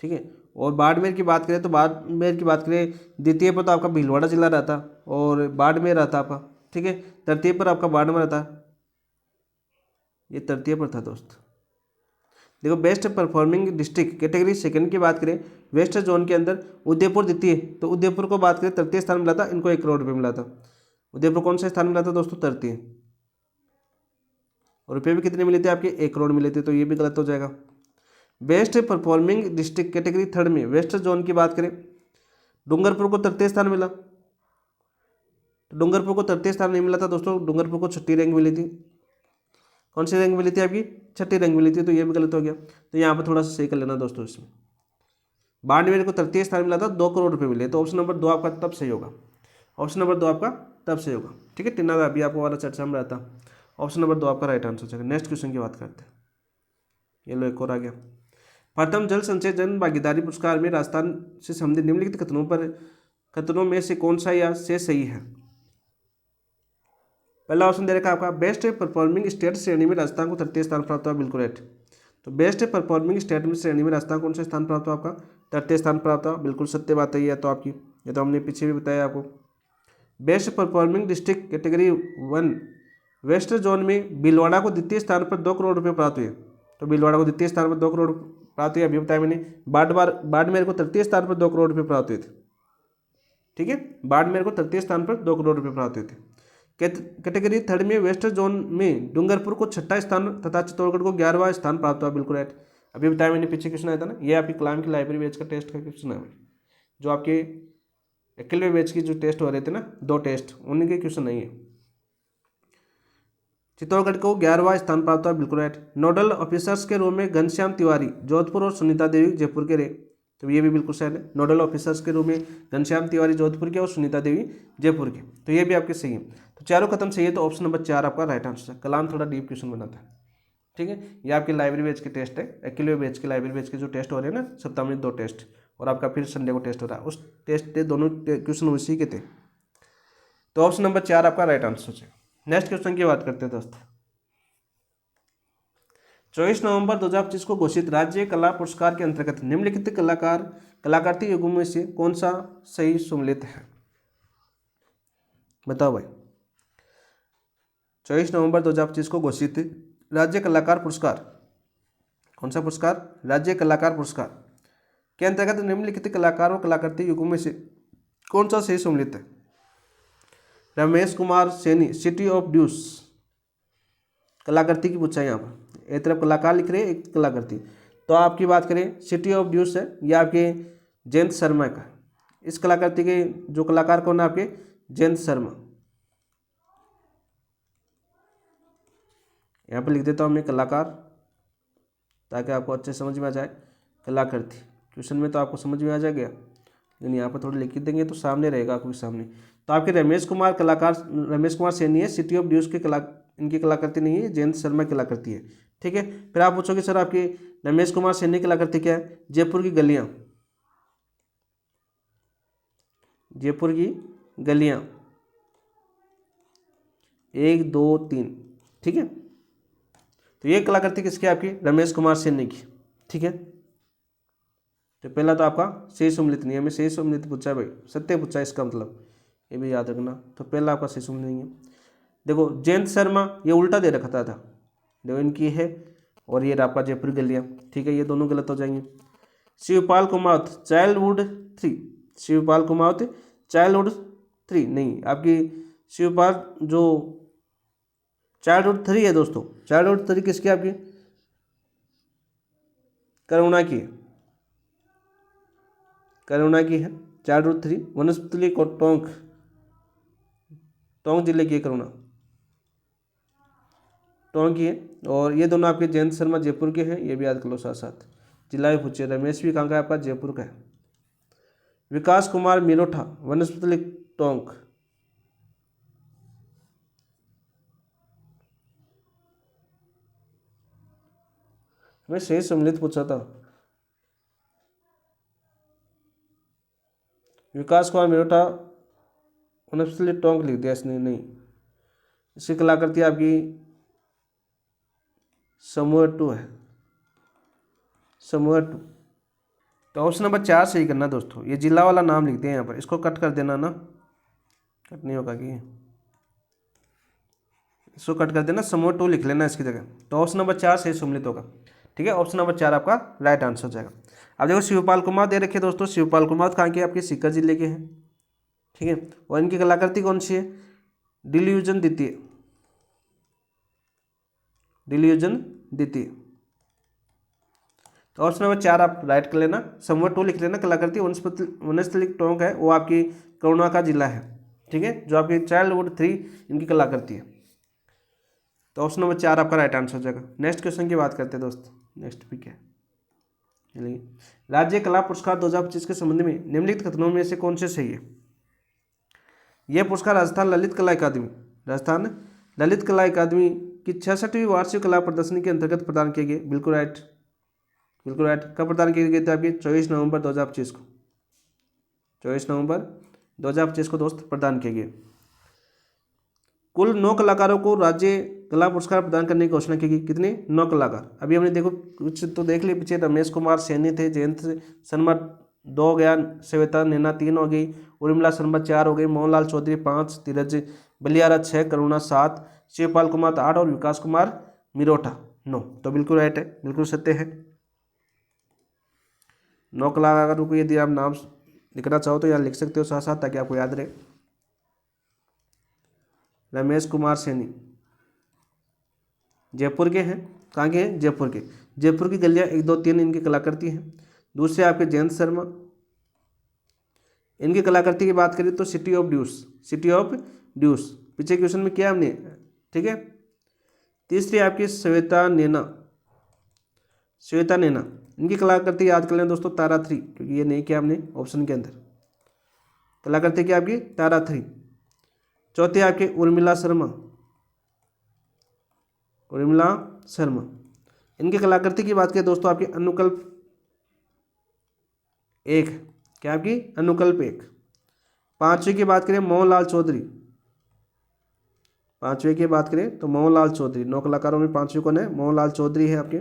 ठीक है, और बाड़मेर की बात करें तो बाड़मेर की बात करें द्वितीय पर तो आपका भीलवाड़ा जिला रहता और बाड़मेर रहता आपका। ठीक है, तृतीय पर आपका बाड़मेर रहता, ये तृतीय पर था दोस्त। देखो best performing district category second की बात करें वेस्ट जोन के अंदर उदयपुर द्वितीय, तो उदयपुर को बात करें तृतीय स्थान मिला था, इनको 1 करोड़ रुपये मिला था। उदयपुर कौन सा स्थान मिला था दोस्तों? तृतीय। और रुपये भी कितने मिले थे आपके? 1 करोड़ मिले थे, तो ये भी गलत हो जाएगा। Best performing district category third में वेस्ट जोन की बात करें डूंगरपुर को तृतीय स्थान मिला, तो डूंगरपुर को तृतीय स्थान नहीं मिला था दोस्तों, डूंगरपुर को छठी रैंक मिली थी। कौन सी रैंक मिली थी आपकी? छठी रैंक मिली थी, तो ये भी गलत हो गया। तो यहाँ पर थोड़ा सा सही कर लेना दोस्तों। इसमें बाड़मेर को तृतीय स्थान मिला था, 2 करोड़ रुपये मिले, तो ऑप्शन नंबर 2 आपका तब सही होगा। ऑप्शन नंबर 2 आपका तब सही होगा। ठीक है, टिन्ना अभी आपको वाला चर्चा में रहता। ऑप्शन नंबर 2 आपका राइट आंसर हो जाएगा। नेक्स्ट क्वेश्चन की बात करते हैं। ये लो एक और आ गया। प्रथम जल संचय जन भागीदारी पुरस्कार में राजस्थान से संबंधित निम्नलिखित कथनों में से कौन सा या से सही है? पहला ऑप्शन दे रखा है आपका बेस्ट परफॉर्मिंग स्टेट श्रेणी में राजस्थान को तृतीय स्थान प्राप्त हुआ, बिल्कुल राइट। तो बेस्ट परफॉर्मिंग स्टेट में श्रेणी में राजस्थान कौन सा स्थान प्राप्त हुआ आपका? तृतीय स्थान प्राप्त हुआ, बिल्कुल सत्य बात है ये तो आपकी, ये तो हमने पीछे भी बताया आपको। Best performing district category 1 west zone में भीलवाड़ा को द्वितीय स्थान पर 2 करोड़ रुपये प्राप्त हुए, तो भीलवाड़ा को द्वितीय स्थान पर 2 करोड़ प्राप्त हुए, अभी बताया मैंने। बाड़मेर को तृतीय स्थान पर 2 करोड़ रुपये प्राप्त हुए थे। ठीक है, बाड़मेर को तृतीय स्थान पर 2 करोड़ रुपये प्राप्त हुए थे। कैटेगरी थर्ड में वेस्ट जोन में डूंगरपुर को 6ठा स्थान तथा चित्तौड़गढ़ को 11वां स्थान प्राप्त हुआ, बिल्कुल राइट। अभी बताया मैंने, पीछे क्वेश्चन आया था ना, ये आपकी कलाम की लाइब्रेरी बैच का टेस्ट का क्वेश्चन है, जो आपके 11वें बैच की जो टेस्ट हो रहे थे ना, 2 टेस्ट, उन्हीं के क्वेश्चन नहीं है। चित्तौड़गढ़ को 11वां स्थान प्राप्त हुआ, बिल्कुल राइट। नोडल ऑफिसर्स के रूप में घनश्याम तिवारी जोधपुर और सुनीता देवी जयपुर के रहे, तो ये भी बिल्कुल सही है। नोडल ऑफिसर्स के रूप में घनश्याम तिवारी जोधपुर के और सुनीता देवी जयपुर के, तो ये भी आपके सही है। तो चारों खत्म सही है, तो ऑप्शन नंबर 4 आपका राइट आंसर है। कलाम थोड़ा डीप क्वेश्चन बनाता है। ठीक है, ये आपकी लाइब्रेरी बैच के टेस्ट है, 11वें बैच के लाइब्रेरी बैच के जो टेस्ट हो रहे हैं ना, सप्ताह में 2 टेस्ट, और आपका फिर संडे को टेस्ट हो रहा है, उस टेस्ट के दोनों क्वेश्चन उसी के थे। तो ऑप्शन नंबर 4 आपका राइट आंसर है। नेक्स्ट क्वेश्चन की बात करते हैं दोस्तों। 24 नवंबर 2025 को घोषित राज्य कला पुरस्कार के अंतर्गत निम्नलिखित कलाकृति युगों में से कौन सा सही सम्मिलित है? बताओ भाई। 24 नवंबर 2025 को घोषित राज्य कलाकार पुरस्कार, कौन सा पुरस्कार? राज्य कलाकार पुरस्कार के अंतर्गत निम्नलिखित कलाकार और कलाकृति युगों में से कौन सा सही सम्मिलित है? रमेश कुमार सैनी सिटी ऑफ ड्यूस कलाकृति की पूछा है यहाँ पर, एक तरफ कलाकार लिख रहे हैं, एक कलाकृति। तो आपकी बात करें सिटी ऑफ ड्यूस है, यह आपके जयंत शर्मा का। इस कलाकृति के जो कलाकार कौन है आपके? जयंत शर्मा। यहाँ पर लिख देता हूँ मैं कलाकार, ताकि आपको अच्छे समझ में आ जाए। कलाकृति क्वेश्चन में तो आपको समझ में आ जाएगा, लेकिन यहाँ पर थोड़ी लिख देंगे तो सामने रहेगा आपके सामने। तो आपके रमेश कुमार सैनी है, सिटी ऑफ ड्यूस के इनकी कलाकृति नहीं है, जयंत शर्मा की कलाकृति है। ठीक है, फिर आप पूछोगे सर आपकी रमेश कुमार सैनी की कलाकृति क्या है? जयपुर की गलियां, जयपुर की गलियां 1 2 3। ठीक है, तो ये कलाकृति किसकी? आपकी रमेश कुमार सैनी की। ठीक है, तो पहला तो आपका सही सम्मिलित नहीं है, हमें सही सम्मिलित पूछा है भाई, सत्य पूछा है, इसका मतलब ये भी याद रखना। तो पहला आपका सही सम्मिलित नहीं है। देखो जयंत शर्मा ये उल्टा दे रखा था, देखो इनकी है, और ये आपका जयपुर गलियां। ठीक है, ये दोनों गलत हो जाएंगे। शिवपाल कुमावत चाइल्डहुड 3, शिवपाल कुमावत चाइल्डहुड 3 नहीं, आपकी शिवपाल जो चाइल्डहुड 3 है दोस्तों, चाइल्डहुड 3 किसकी? आपकी करुणा की, करुणा की है चाइल्डहुड 3। वनस्पति को टोंक जिले की करुणा, टोंक की है। और ये दोनों आपके जयंत शर्मा जयपुर के हैं, ये भी याद कर लो साथ साथ। जिला भी पूछे, रमेश भी कहाँ का है आपका? जयपुर का है। विकास कुमार मिरोठा वनस्पति टोंक, मैं सही सम्मिलित पूछा था। विकास कुमार मिरोठा वनस्पति टोंक लिख दिया इसने, नहीं। इसकी कलाकृति आपकी समूह 2 है, समूह 2। तो ऑप्शन नंबर 4 सही करना दोस्तों। ये जिला वाला नाम लिखते हैं यहाँ पर, इसको कट कर देना ना, कट नहीं होगा कि इसको कट कर देना, समूह 2 लिख लेना इसकी जगह। तो ऑप्शन नंबर 4 सही सम्मिलित होगा। ठीक है, ऑप्शन नंबर 4 आपका राइट आंसर हो जाएगा। अब देखो शिवपाल कुमार दे रखे दोस्तों, शिवपाल कुमार कहाँ के, आपके सीकर जिले के हैं। ठीक है, और इनकी कलाकृति कौन सी है, डिल्यूजन द्वितीय, डिल्यूजन द्वितीय। तो ऑप्शन नंबर 4 आप राइट कर लेना। समवर 2 लिख लेना। कलाकृति वनस्थलिक टोंक है, वो आपकी करुणा का जिला है। ठीक है, जो आपकी चाइल्डहुड 3 इनकी कलाकृति है। तो ऑप्शन नंबर 4 आपका राइट आंसर हो जाएगा। नेक्स्ट क्वेश्चन की बात करते हैं दोस्त। नेक्स्ट भी क्या है, चलिए, राज्य कला पुरस्कार 2025 के संबंध में निम्नलिखित कथनों में से कौन से सही है। यह पुरस्कार राजस्थान ललित कला अकादमी, राजस्थान ललित कला अकादमी की 66वीं वार्षिक कला प्रदर्शनी के अंतर्गत प्रदान किए गए। बिल्कुल राइट, बिल्कुल राइट। कब प्रदान किए गए थे आपके, 24 नवंबर 2025 को, 24 नवंबर 2025 को दोस्त प्रदान किए गए। कुल 9 कलाकारों को राज्य कला पुरस्कार प्रदान करने की घोषणा की गई। कितने, 9 कलाकार। अभी हमने देखो कुछ तो देख लिए पीछे, रमेश कुमार सैनी थे, जयंत शर्मा 2 हो गया, श्वेता नैना 3 हो गई, उर्मिला शर्मा 4 हो गई, मोहनलाल चौधरी 5, धीरज बलियारा 6, करुणा 7, शिवपाल कुमार 8 और विकास कुमार मिरोठा 9। तो बिल्कुल राइट है, बिल्कुल सत्य है। 9 कलाकारों को यदि आप नाम लिखना चाहो तो यहाँ लिख सकते हो साथ साथ, ताकि आपको याद रहे। रमेश कुमार सैनी जयपुर के हैं। कहाँ के हैं, जयपुर के। जयपुर की गलियाँ 1, 2, 3 इनकी कलाकृति हैं। दूसरे आपके जयंत शर्मा, इनकी कलाकृति की बात करें तो सिटी ऑफ ड्यूस, सिटी ऑफ ड्यूस पीछे क्वेश्चन में किया हमने। ठीक है, तीसरी आपकी श्वेता नैना, श्वेता नैना इनकी कलाकृति याद कर लें दोस्तों, तारा 3, क्योंकि ये नहीं किया हमने ऑप्शन के अंदर। कलाकृति क्या आपकी, तारा 3। चौथे आपके उर्मिला शर्मा, उर्मिला शर्मा इनकी कलाकृति की बात करें दोस्तों, आपकी अनुकल्प 1, क्या आपकी अनुकल्प 1। पांचवी की बात करें मोहनलाल चौधरी, पांचवी की बात करें तो मोहनलाल चौधरी। 9 कलाकारों में पांचवी कौन है, मोहनलाल चौधरी है आपके।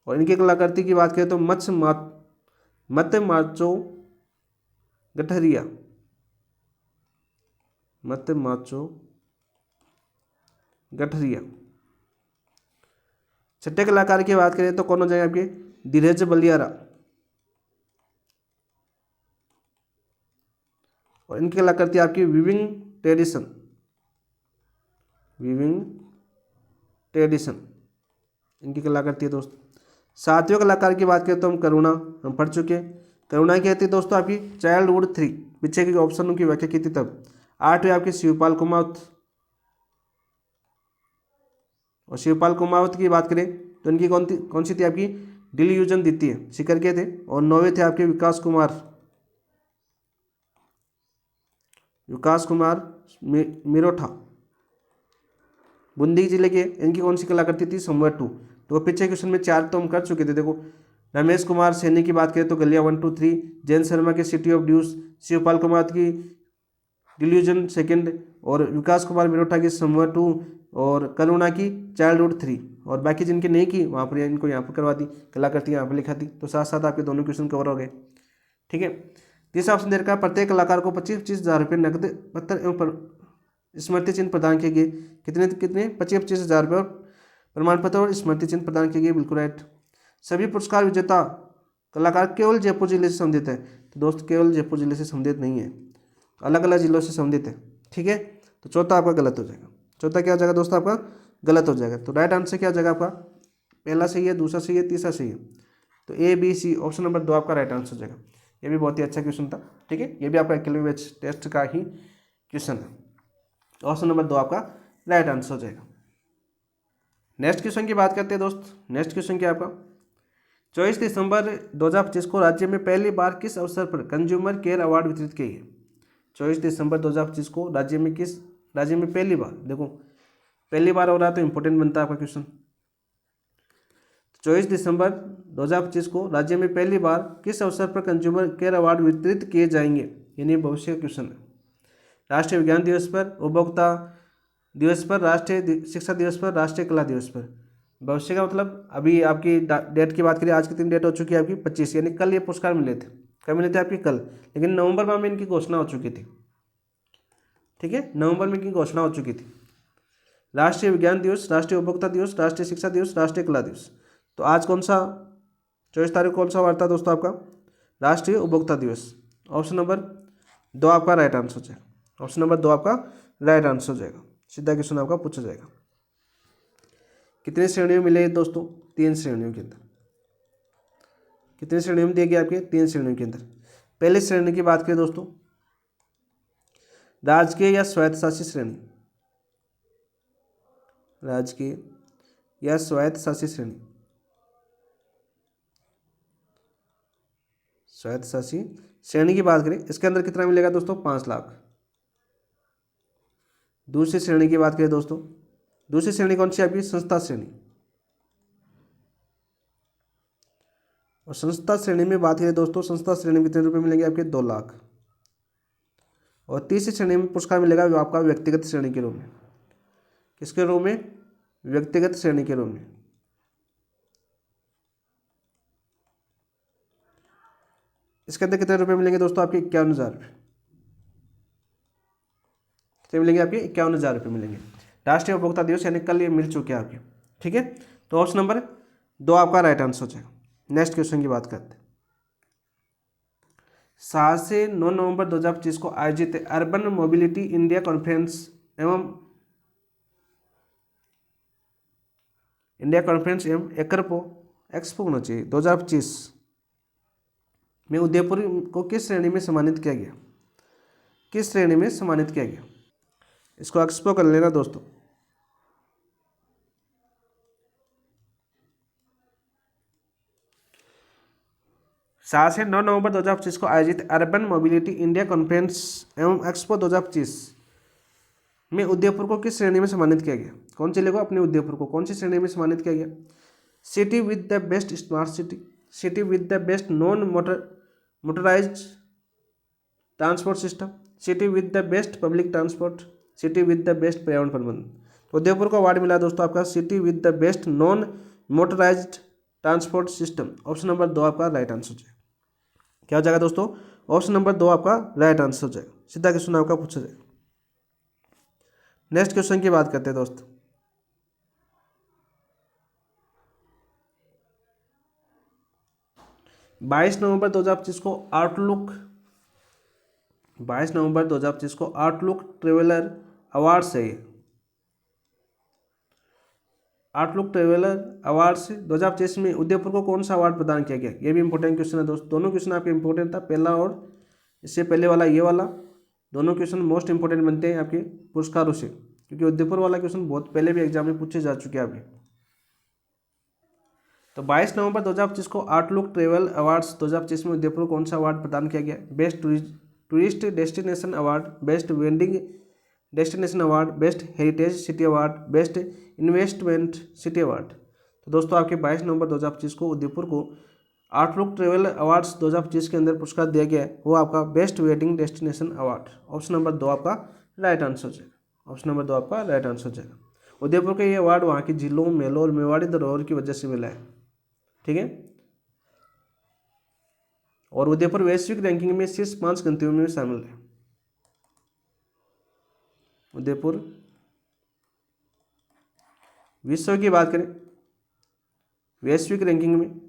और इनकी कलाकृति की बात करें तो मत माचो गठरिया, मत माचो गठरिया। छठे कलाकार की बात करें तो कौन हो जाएगा आपके, धीरज बलियारा। और इनकी कलाकृति आपकी विविंग ट्रेडिशन, विविंग ट्रेडिशन इनकी कलाकृति है दोस्त। सातवें कलाकार की बात करें तो हम करुणा, हम पढ़ चुके हैं। करुणा की आती है दोस्तों आपकी चाइल्डहुड 3, पीछे के ऑप्शनों की व्याख्या की थी तब। आठवें आपके शिवपाल कुमावत, और शिवपाल कुमावत की बात करें तो इनकी कौन सी थी आपकी, डिल्यूजन द्वितीय, शिकर के थे। और 9वें थे आपके विकास कुमार, विकास कुमार मिरोठा, बूंदी जिले के। इनकी कौन सी कलाकृति थी, समवर 2। तो पीछे क्वेश्चन में 4 तो हम कर चुके थे। देखो रमेश कुमार सैनी की बात करें तो गलिया 1, 2, 3, जयंत शर्मा के सिटी ऑफ ड्यूस, शिवपाल कुमार की डिल्यूजन 2, और विकास कुमार मिरोठा की समवर 2, और करुणा की चाइल्डहुड 3। और बाकी जिनकी नहीं की वहाँ पर इनको यहाँ पर करवा दी, कलाकृति यहाँ पर लिखा दी। तो साथ साथ आपके दोनों क्वेश्चन कवर हो गए। ठीक है, तीसरा ऑप्शन दे रखा है, प्रत्येक कलाकार को 25-25 हज़ार रुपये नकद पत्र एवं स्मृति चिन्ह प्रदान किए गए। कितने 25-25 हज़ार रुपये और प्रमाण पत्र और स्मृति चिन्ह प्रदान किए गए। बिल्कुल राइट। सभी पुरस्कार विजेता कलाकार केवल जयपुर जिले से संबंधित है। तो दोस्त केवल जयपुर जिले से संबंधित नहीं है, अलग अलग जिलों से संबंधित है। ठीक है, तो चौथा आपका गलत हो जाएगा। चौथा क्या हो जाएगा दोस्तों, आपका गलत हो जाएगा। तो राइट आंसर क्या हो जाएगा आपका, पहला सही है, दूसरा सही है, तीसरा सही है। तो A B C option number 2 आपका राइट आंसर हो जाएगा। ये भी बहुत ही अच्छा क्वेश्चन था। ठीक है, ये भी आपका अकेडमी बैच टेस्ट का ही क्वेश्चन है। ऑप्शन नंबर 2 आपका राइट आंसर हो जाएगा। नेक्स्ट क्वेश्चन की बात करते हैं दोस्त। नेक्स्ट क्वेश्चन क्या आपका, 24 दिसंबर 2025 को राज्य में पहली बार किस अवसर पर कंज्यूमर केयर अवार्ड वितरित किए गए। 24 दिसंबर 2025 को राज्य में पहली बार, देखो पहली बार हो रहा है तो इंपॉर्टेंट बनता है आपका क्वेश्चन। 24 दिसंबर 2025 को राज्य में पहली बार किस अवसर पर कंज्यूमर केयर अवार्ड वितरित किए जाएंगे, यानी भविष्य का क्वेश्चन है। राष्ट्रीय विज्ञान दिवस पर, उपभोक्ता दिवस पर, राष्ट्रीय शिक्षा दिवस पर, राष्ट्रीय कला दिवस पर। भविष्य का मतलब अभी आपकी डेट की बात करें, आज कितनी डेट हो चुकी है आपकी 25, यानी कल ये पुरस्कार मिले थे। कब मिले थे आपकी, कल। लेकिन नवंबर माह में इनकी घोषणा हो चुकी थी। ठीक है, नवंबर में इनकी घोषणा हो चुकी थी। राष्ट्रीय विज्ञान दिवस, राष्ट्रीय उपभोक्ता दिवस, राष्ट्रीय शिक्षा दिवस, राष्ट्रीय कला दिवस। तो आज कौन सा 24 तारीख कौन सा वार था दोस्तों आपका? राष्ट्रीय उपभोक्ता दिवस। ऑप्शन नंबर 2 आपका राइट आंसर हो जाएगा। ऑप्शन नंबर 2 आपका राइट आंसर हो जाएगा। सीधा क्वेश्चन आपका पूछा जाएगा। कितनी श्रेणियों में मिलेगी दोस्तों? 3 श्रेणियों के अंदर। कितनी श्रेणियों में दिए गए आपके? 3 श्रेणियों के अंदर। पहली श्रेणी की बात करें दोस्तों, राजकीय या स्वायत्तशासी श्रेणी। राजकीय या स्वायत्तशासी श्रेणी। स्वायत्तशासी श्रेणी की बात करें, इसके अंदर कितना मिलेगा दोस्तों? 5 लाख। दूसरी श्रेणी की बात करें दोस्तों, दूसरी श्रेणी कौन सी आपकी? संस्था श्रेणी। और संस्था श्रेणी में बात करें दोस्तों, संस्था श्रेणी में कितने रुपए मिलेंगे आपके? 2 लाख। और तीसरी श्रेणी में पुरस्कार मिलेगा वो आपका व्यक्तिगत श्रेणी के रूप में। किसके रूप में? व्यक्तिगत श्रेणी के रूप में। इसके अंदर कितने रुपए मिलेंगे दोस्तों आपके? 51,000 रुपये। कितने मिलेंगे आपके? 51,000 रुपये मिलेंगे। राष्ट्रीय उपभोक्ता दिवस यानी कल ये मिल चुके हैं आपके। ठीक है, तो ऑप्शन नंबर 2 आपका राइट आंसर हो जाएगा। नेक्स्ट क्वेश्चन की बात करते हैं। 7 से 9 नवंबर 2025 को आयोजित अर्बन मोबिलिटी इंडिया कॉन्फ्रेंस एवं एक्सपो होना चाहिए 2025 में उदयपुर को किस श्रेणी में सम्मानित किया गया? किस श्रेणी में सम्मानित किया गया? इसको एक्सपो कर लेना दोस्तों। सात से 9 नवंबर 2025 को आयोजित अर्बन मोबिलिटी इंडिया कॉन्फ्रेंस एवं एक्सपो 2025 में उदयपुर को किस श्रेणी में सम्मानित किया गया? कौन से लोगों? अपने उदयपुर को कौन सी श्रेणी में सम्मानित किया गया? City with the best smart city, city with the best non motorised transport system, city with the best public transport, city with the best पर्यावरण प्रबंधन। तो उदयपुर को अवार्ड मिला दोस्तों आपका city with the best non motorised transport system. Option number 2 आपका राइट आंसर हो जाएगा। क्या हो जाएगा दोस्तों? ऑप्शन नंबर 2 आपका राइट आंसर हो जाएगा। सीधा क्वेश्चन आपका पूछा जाएगा। नेक्स्ट क्वेश्चन की बात करते हैं दोस्त। बाईस नवंबर 2025 को आउटलुक 22 नवंबर 2025 को आउटलुक ट्रेवलर अवार्ड्स है। आउटलुक ट्रेवलर अवार्ड्स 2025 में उदयपुर को कौन सा अवार्ड प्रदान किया गया? ये भी इंपॉर्टेंट क्वेश्चन है दोस्त। दोनों क्वेश्चन आपके इंपॉर्टेंट था, पहला और इससे पहले वाला ये वाला। दोनों क्वेश्चन मोस्ट इंपॉर्टेंट बनते हैं आपके पुरस्कारों से, क्योंकि उदयपुर वाला क्वेश्चन बहुत पहले भी एग्जाम में पूछे जा चुके हैं आपके। तो 22 नवंबर 2025 को आउटलुक ट्रेवल अवार्ड्स 2025 में उदयपुर को कौन सा अवार्ड प्रदान किया गया? Best tourist destination award, best vending destination award, best heritage city award, best investment city award. तो दोस्तों आपके 22 नवंबर 2025 को उदयपुर को आउटलुक ट्रेवल अवार्ड्स 2025 के अंदर पुरस्कार दिया गया है, वो आपका best wedding destination award. Option number 2 आपका राइट आंसर हो जाएगा। ऑप्शन नंबर 2 आपका राइट आंसर हो जाएगा। उदयपुर का ये अवार्ड वहाँ की झीलों, मेलों और मेवाड़ी धरोहर की वजह से मिला है। ठीक है, और उदयपुर वैश्विक रैंकिंग में शीर्ष 5 गंतव्यों में शामिल है। उदयपुर विश्व की बात करें वैश्विक रैंकिंग में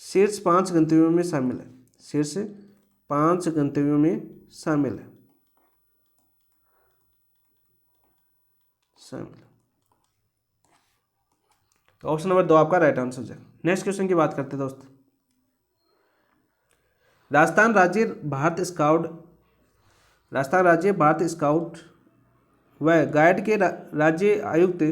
शीर्ष 5 गंतव्यों में शामिल है। शीर्ष 5 गंतव्यों में शामिल है। तो ऑप्शन नंबर 2 आपका राइट आंसर है। नेक्स्ट क्वेश्चन की बात करते हैं दोस्त। राजस्थान राज्य भारत स्काउट व गाइड के राज्य आयुक्त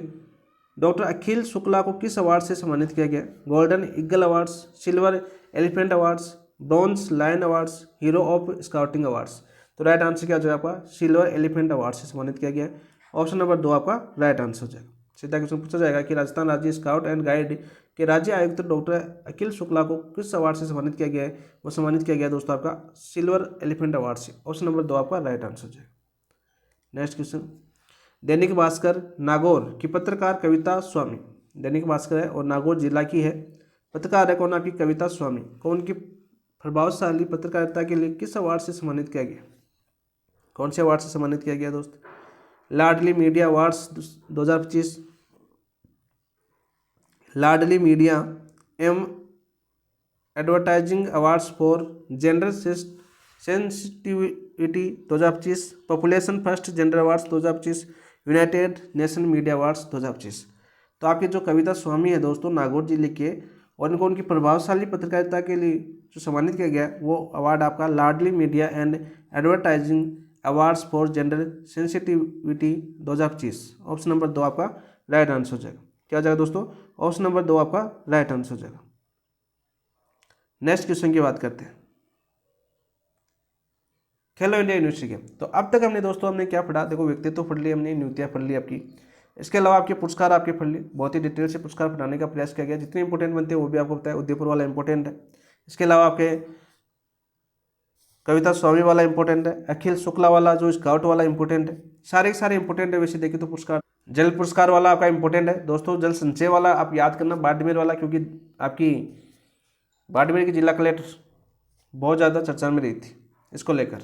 डॉक्टर अखिल शुक्ला को किस अवार्ड से सम्मानित किया गया? Golden eagle awards, silver elephant awards, bronze lion awards, hero of scouting awards. तो राइट आंसर क्या हो जाएगा आपका? सिल्वर एलिफेंट अवार्ड से सम्मानित किया गया। ऑप्शन नंबर 2 आपका राइट आंसर हो जाएगा। सीधा क्वेश्चन पूछा जाएगा कि राजस्थान राज्य स्काउट एंड गाइड के राज्य आयुक्त डॉक्टर अखिल शुक्ला को किस अवार्ड से सम्मानित किया गया है? वो सम्मानित किया गया दोस्तों आपका सिल्वर एलिफेंट अवार्ड से। ऑप्शन नंबर 2 आपका राइट आंसर हो जाएगा। Next question. दैनिक भास्कर नागौर की पत्रकार कविता स्वामी, दैनिक भास्कर है और नागौर जिला की है, पत्रकार है कौन? आपकी कविता स्वामी को उनकी प्रभावशाली पत्रकारिता के लिए किस अवार्ड से सम्मानित किया गया? कौन से अवार्ड से सम्मानित किया गया दोस्त? Laadli media awards 2025, Laadli media and advertising awards for gender sensitivity 2025, population first gender awards 2025, United Nation media awards 2025। तो आपके जो कविता स्वामी है दोस्तों नागौर जिले के, और इनको उनकी प्रभावशाली पत्रकारिता के लिए जो सम्मानित किया गया वो अवार्ड आपका Laadli media and advertising awards for gender sensitivity 2025। Option number 2 आपका राइट आंसर हो जाएगा। क्या हो जाएगा दोस्तों? ऑप्शन नंबर 2 आपका राइट आंसर हो जाएगा। नेक्स्ट क्वेश्चन की बात करते हैं, खेलो इंडिया यूनिवर्सिटी गेम। तो अब तक हमने दोस्तों हमने क्या पढ़ा? देखो व्यक्तित्व पढ़ ली हमने, नीतियाँ पढ़ ली आपकी, इसके अलावा आपके पुरस्कार आपके पढ़ लिए, बहुत ही डिटेल से पुरस्कार पढ़ाने का प्रयास किया गया, जितने इंपॉर्टेंट बनते हैं वो भी आपको पता है। उदयपुर वाला इंपॉर्टेंट है, इसके अलावा आपके कविता स्वामी वाला इंपॉर्टेंट है, अखिल शुक्ला वाला जो स्काउट वाला इंपॉर्टेंट है, सारे सारे इंपॉर्टेंट है वैसे देखें तो पुरस्कार। जल पुरस्कार वाला आपका इंपॉर्टेंट है दोस्तों, जल संचय वाला आप याद करना, बाड़मेर वाला, क्योंकि आपकी बाड़मेर की जिला कलेक्टर बहुत ज़्यादा चर्चा में रही थी, इसको लेकर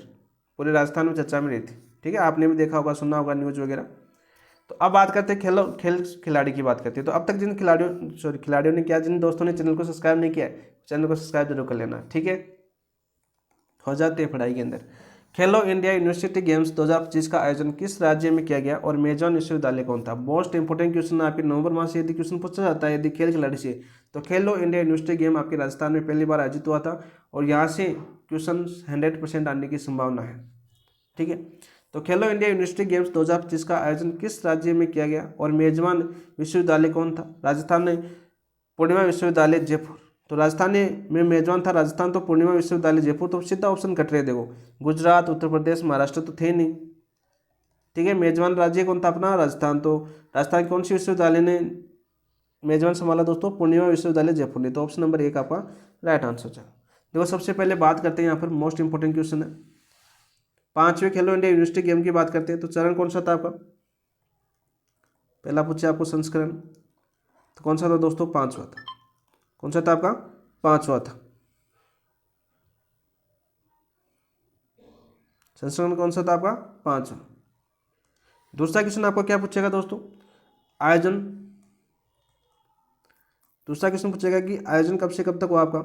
पूरे राजस्थान में चर्चा में रही थी। ठीक है, आपने भी देखा होगा, सुना होगा न्यूज़ वगैरह। तो अब बात करते हैं खेल खिलाड़ी की बात करते हैं। तो अब तक जिन खिलाड़ियों ने किया, जिन दोस्तों ने चैनल को सब्सक्राइब नहीं किया है, चैनल को सब्सक्राइब जरूर कर लेना। ठीक है, हो जाते हैं पढ़ाई के अंदर। खेलो इंडिया यूनिवर्सिटी गेम्स 2025 का आयोजन किस राज्य में किया गया और मेजबान विश्वविद्यालय कौन था? मोस्ट इंपोर्टेंट क्वेश्चन आपके नवंबर माह से यदि क्वेश्चन पूछा जाता है यदि खेल खिलाड़ी से, तो खेलो इंडिया यूनिवर्सिटी गेम आपके राजस्थान में पहली बार आयोजित हुआ था और यहाँ से क्वेश्चन 100% आने की संभावना है। ठीक है, तो खेलो इंडिया यूनिवर्सिटी गेम्स 2025 का आयोजन किस राज्य में किया गया और मेजबान विश्वविद्यालय कौन था? राजस्थान ने पूर्णिमा विश्वविद्यालय जयपुर। तो राजस्थान में मेजबान था राजस्थान, तो पूर्णिमा विश्वविद्यालय जयपुर। तो सीधा ऑप्शन कट रहे, देखो गुजरात, उत्तर प्रदेश, महाराष्ट्र तो थे नहीं। ठीक है, मेजबान राज्य कौन था अपना? राजस्थान। तो राजस्थान कौन सी विश्वविद्यालय ने मेजबान संभाला दोस्तों? पूर्णिमा विश्वविद्यालय जयपुर ने। तो ऑप्शन नंबर 1 आपका राइट आंसर है। देखो सबसे पहले बात करते हैं यहाँ पर, मोस्ट इंपोर्टेंट क्वेश्चन है, 5वें खेलो इंडिया यूनिवर्सिटी गेम की बात करते हैं। तो चरण कौन सा था आपका? पहला पूछे आपको संस्करण, तो कौन सा था दोस्तों? 5वां था। कौन सा था आपका? 5वां था। संस्करण कौन सा था आपका? 5वां। दूसरा क्वेश्चन आपको क्या पूछेगा दोस्तों? आयोजन। दूसरा क्वेश्चन पूछेगा कि आयोजन कब से कब तक हुआ आपका?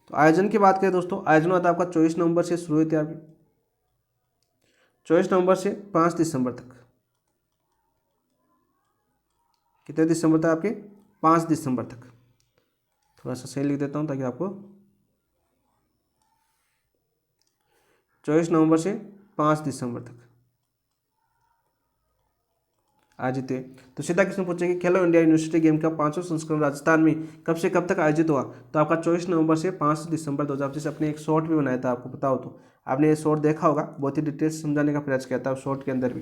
तो आयोजन की बात करें दोस्तों, आयोजन हुआ था आपका 24 नवंबर से शुरू हुई थी आपकी, 24 नवंबर से 5 दिसंबर तक। कितने दिसंबर तक आपके? 5 दिसंबर तक। थोड़ा सा सही लिख देता हूँ ताकि आपको, 24 नवंबर से 5 दिसंबर तक आयोजित है। तो सीधा क्वेश्चन पूछेंगे खेलो इंडिया यूनिवर्सिटी गेम का 5वां संस्करण राजस्थान में कब से कब तक आयोजित हुआ? तो आपका 24 नवंबर से 5 दिसंबर 2025। अपने एक शॉर्ट भी बनाया था, आपको पता हो तो आपने ये शॉर्ट देखा होगा, बहुत ही डिटेल से समझाने का प्रयास किया था शॉर्ट के अंदर भी।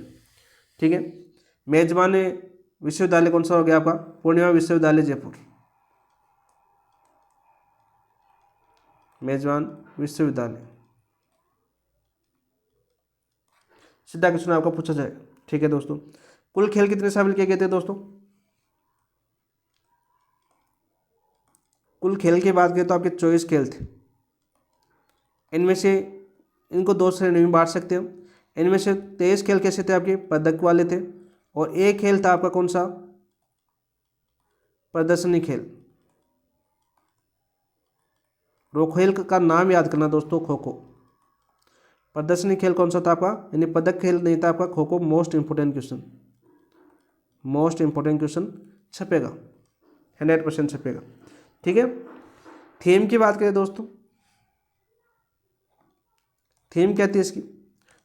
ठीक है, मेजबान विश्वविद्यालय कौन सा हो गया आपका? पूर्णिमा विश्वविद्यालय जयपुर। मेजबान विश्वविद्यालय, सीधा क्वेश्चन आपका पूछा जाएगा। ठीक है दोस्तों, कुल खेल कितने शामिल किए गए थे दोस्तों? कुल खेल की बात करें तो आपके 24 खेल थे। इनमें से इनको 2 श्रेणी में बांट सकते हो। इनमें से 23 खेल कैसे थे आपके? पदक वाले थे, और एक खेल था आपका कौन सा? प्रदर्शनी खेल। वो खेल का नाम याद करना दोस्तों, खो खो। प्रदर्शनी खेल कौन सा था आपका? यानी पदक खेल नहीं था आपका, kho kho. Most important question, most important question छपेगा, 100% छपेगा। ठीक है, थीम की बात करें दोस्तों, थीम क्या थी इसकी?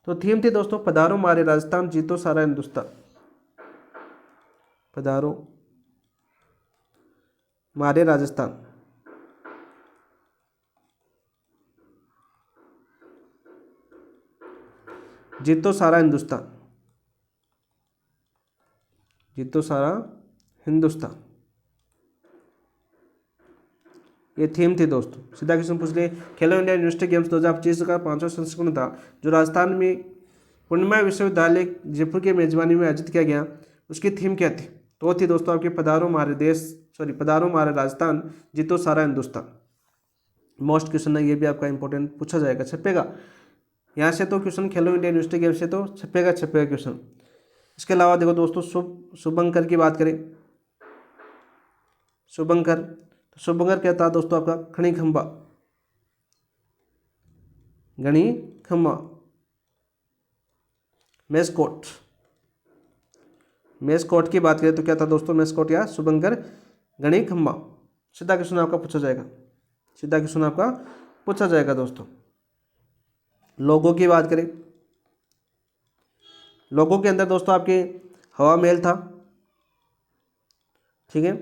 तो थीम थी दोस्तों, पधारो मारे राजस्थान, जीतो सारा हिंदुस्तान। पधारो मारे राजस्थान, जीतो सारा हिंदुस्तान, जीतो सारा हिंदुस्तान, ये थीम थी दोस्तों। सीधा क्वेश्चन पूछ ले, खेलो इंडिया यूनिवर्सिटी गेम्स 2025 का 5वां संस्करण था जो राजस्थान में पूर्णिमा विश्वविद्यालय जयपुर की मेजबानी में आयोजित किया गया, उसकी थीम क्या थी? तो थी दोस्तों आपके पधारो मारे पधारो मारे राजस्थान, जीतो सारा हिंदुस्तान। मोस्ट क्वेश्चन है, ये भी आपका इंपॉर्टेंट पूछा जाएगा, छपेगा। यहाँ से तो क्वेश्चन खेलो इंडिया यूनिवर्सिटी गेम से तो छपेगा क्वेश्चन। इसके अलावा देखो दोस्तों शुभंकर की बात करें, शुभंकर, तो शुभंकर क्या था दोस्तों आपका खड़ी खंबा, गणी खम्मा। मेस्कोट, मेस्कोट की बात करें तो क्या था दोस्तों मेस्कोट या शुभंकर गणी खम्मा। सीधा क्वेश्चन आपका पूछा जाएगा, सीधा क्वेश्चन आपका पूछा जाएगा दोस्तों। लोगों की बात करें, लोगों के अंदर दोस्तों आपके हवा महल था, ठीक है।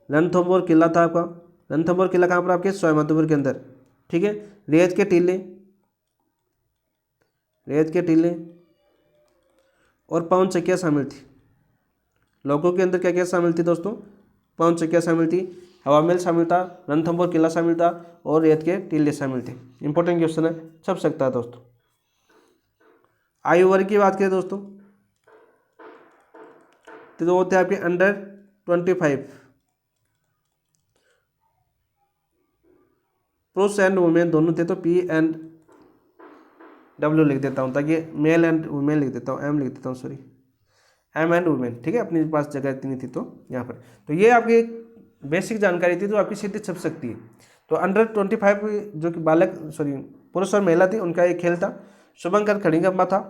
रणथंभौर किला था आपका, रणथंभौर किला कहाँ पर आपके सवाईमाधोपुर के अंदर, ठीक है। रेत के टीले, रेत के टीले और पवन चक्कियाँ शामिल थी। लोगों के अंदर क्या क्या शामिल थी दोस्तों, पवन चक्कियाँ शामिल थी, हवा महल शामिल था, रणथंभौर किला शामिल था और रेत के टीले शामिल थे। इंपॉर्टेंट क्वेश्चन है, छप सकता है दोस्तों। आयु वर्ग की बात करें दोस्तों तो जो होते हैं आपके अंडर 25, पुरुष एंड वुमेन दोनों थे तो P एंड W लिख देता हूँ, ताकि मेल एंड वुमेन लिख देता हूँ, M लिख देता हूँ, सॉरी M एंड वुमेन, ठीक है। अपने पास जगह इतनी थी तो यहाँ पर, तो ये आपकी बेसिक जानकारी थी जो आपकी सीधे छप सकती है। तो अंडर 25 जो कि बालक सॉरी पुरुष और महिला थी उनका एक खेल था। शुभंकर खड़ीगम्मा था।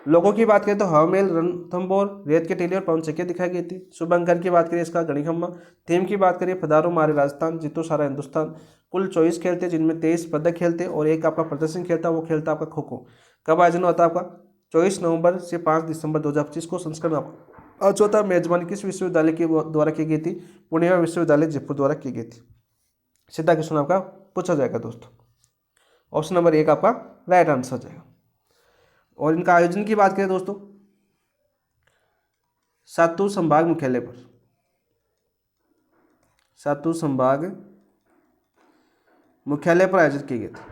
लोगों की बात करें तो हवा महल, रणथंभौर, रेत के टीले और पवन चक्कियाँ दिखाई गई थी। शुभंकर की बात करें इसका गणिखम्मा। थीम की बात करें पधारो मारे राजस्थान, जीतो सारा हिंदुस्तान। कुल 24 खेल थे जिनमें 23 पदक खेल थे और एक आपका प्रदर्शन खेल था, वो खेल था आपका खो खो। कब आयोजन होता आपका 24 नवंबर से 5 दिसंबर 2025 को। संस्करण चौथा मेजबानी किस विश्वविद्यालय के द्वारा की गई थी, पूर्णिमा विश्वविद्यालय जयपुर द्वारा की गई थी। सीधा क्वेश्चन आपका पूछा जाएगा दोस्तों। ऑप्शन नंबर 1 आपका राइट आंसर जाएगा। और इनका आयोजन की बात करें दोस्तों सातू संभाग मुख्यालय पर, सातू संभाग मुख्यालय पर आयोजित किए गए थे।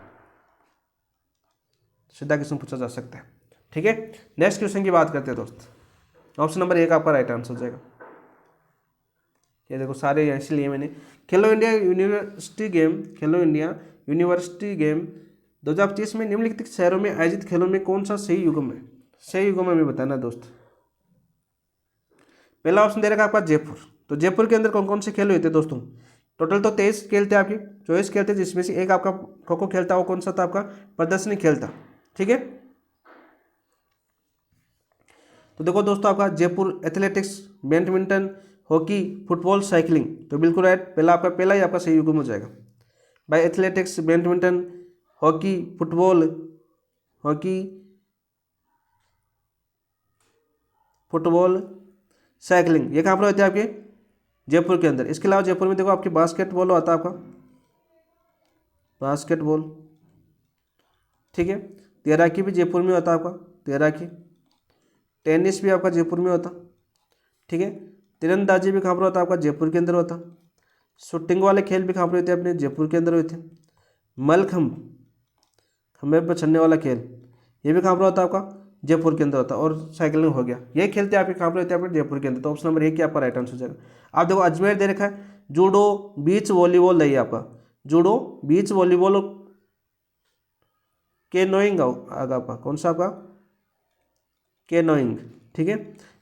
सीधा क्वेश्चन पूछा जा सकता है, ठीक है। नेक्स्ट क्वेश्चन की बात करते हैं दोस्त। ऑप्शन नंबर 1 आपका राइट आंसर जाएगा। ये देखो सारे ऐसे लिए मैंने। खेलो इंडिया यूनिवर्सिटी गेम, खेलो इंडिया यूनिवर्सिटी गेम 2025 में निम्नलिखित शहरों में आयोजित खेलों में कौन सा सही युग्म है, सही युग्म हमें बताना दोस्त। पहला ऑप्शन दे रखा आपका जयपुर। तो जयपुर के अंदर कौन कौन से खेल हुए थे दोस्तों, टोटल तो 23 खेल थे आपके, 24 खेल थे, जिसमें से एक आपका खो खो खेल था। वो कौन सा था आपका प्रदर्शनी खेल था, ठीक है। तो देखो दोस्तों आपका Jaipur athletics, badminton, hockey, football, cycling, तो बिल्कुल राइट। पहला ही आपका सही युग्म हो जाएगा भाई। Athletics, badminton, hockey, football, cycling, ये कहाँ पर होते हैं आपके जयपुर के अंदर। इसके अलावा जयपुर में देखो आपके बास्केटबॉल होता है आपका, बास्केटबॉल, ठीक है। तैराकी भी जयपुर में होता है आपका, तैराकी। टेनिस भी आपका जयपुर में होता, ठीक है। तीरंदाजी भी कहाँ पर होता है आपका जयपुर के अंदर होता। शूटिंग वाले खेल भी कहाँ पर होते हैं अपने जयपुर के अंदर होते। मलखम्ब, खंबे पर चढ़ने वाला खेल, ये भी कहाँ पर होता है आपका जयपुर के अंदर होता है। और साइकिलिंग हो गया, ये खेलते हैं आपके कहाँ पर होते हैं आपके जयपुर के अंदर। तो ऑप्शन नंबर 1 आपका राइट आंसर हो जाएगा। आप देखो अजमेर दे रखा है, जूडो, बीच वॉलीबॉल रही आपका, जूडो, बीच वॉलीबॉल, केनोइंग आगा आपका, कौन सा आपका केनोइंग, ठीक है।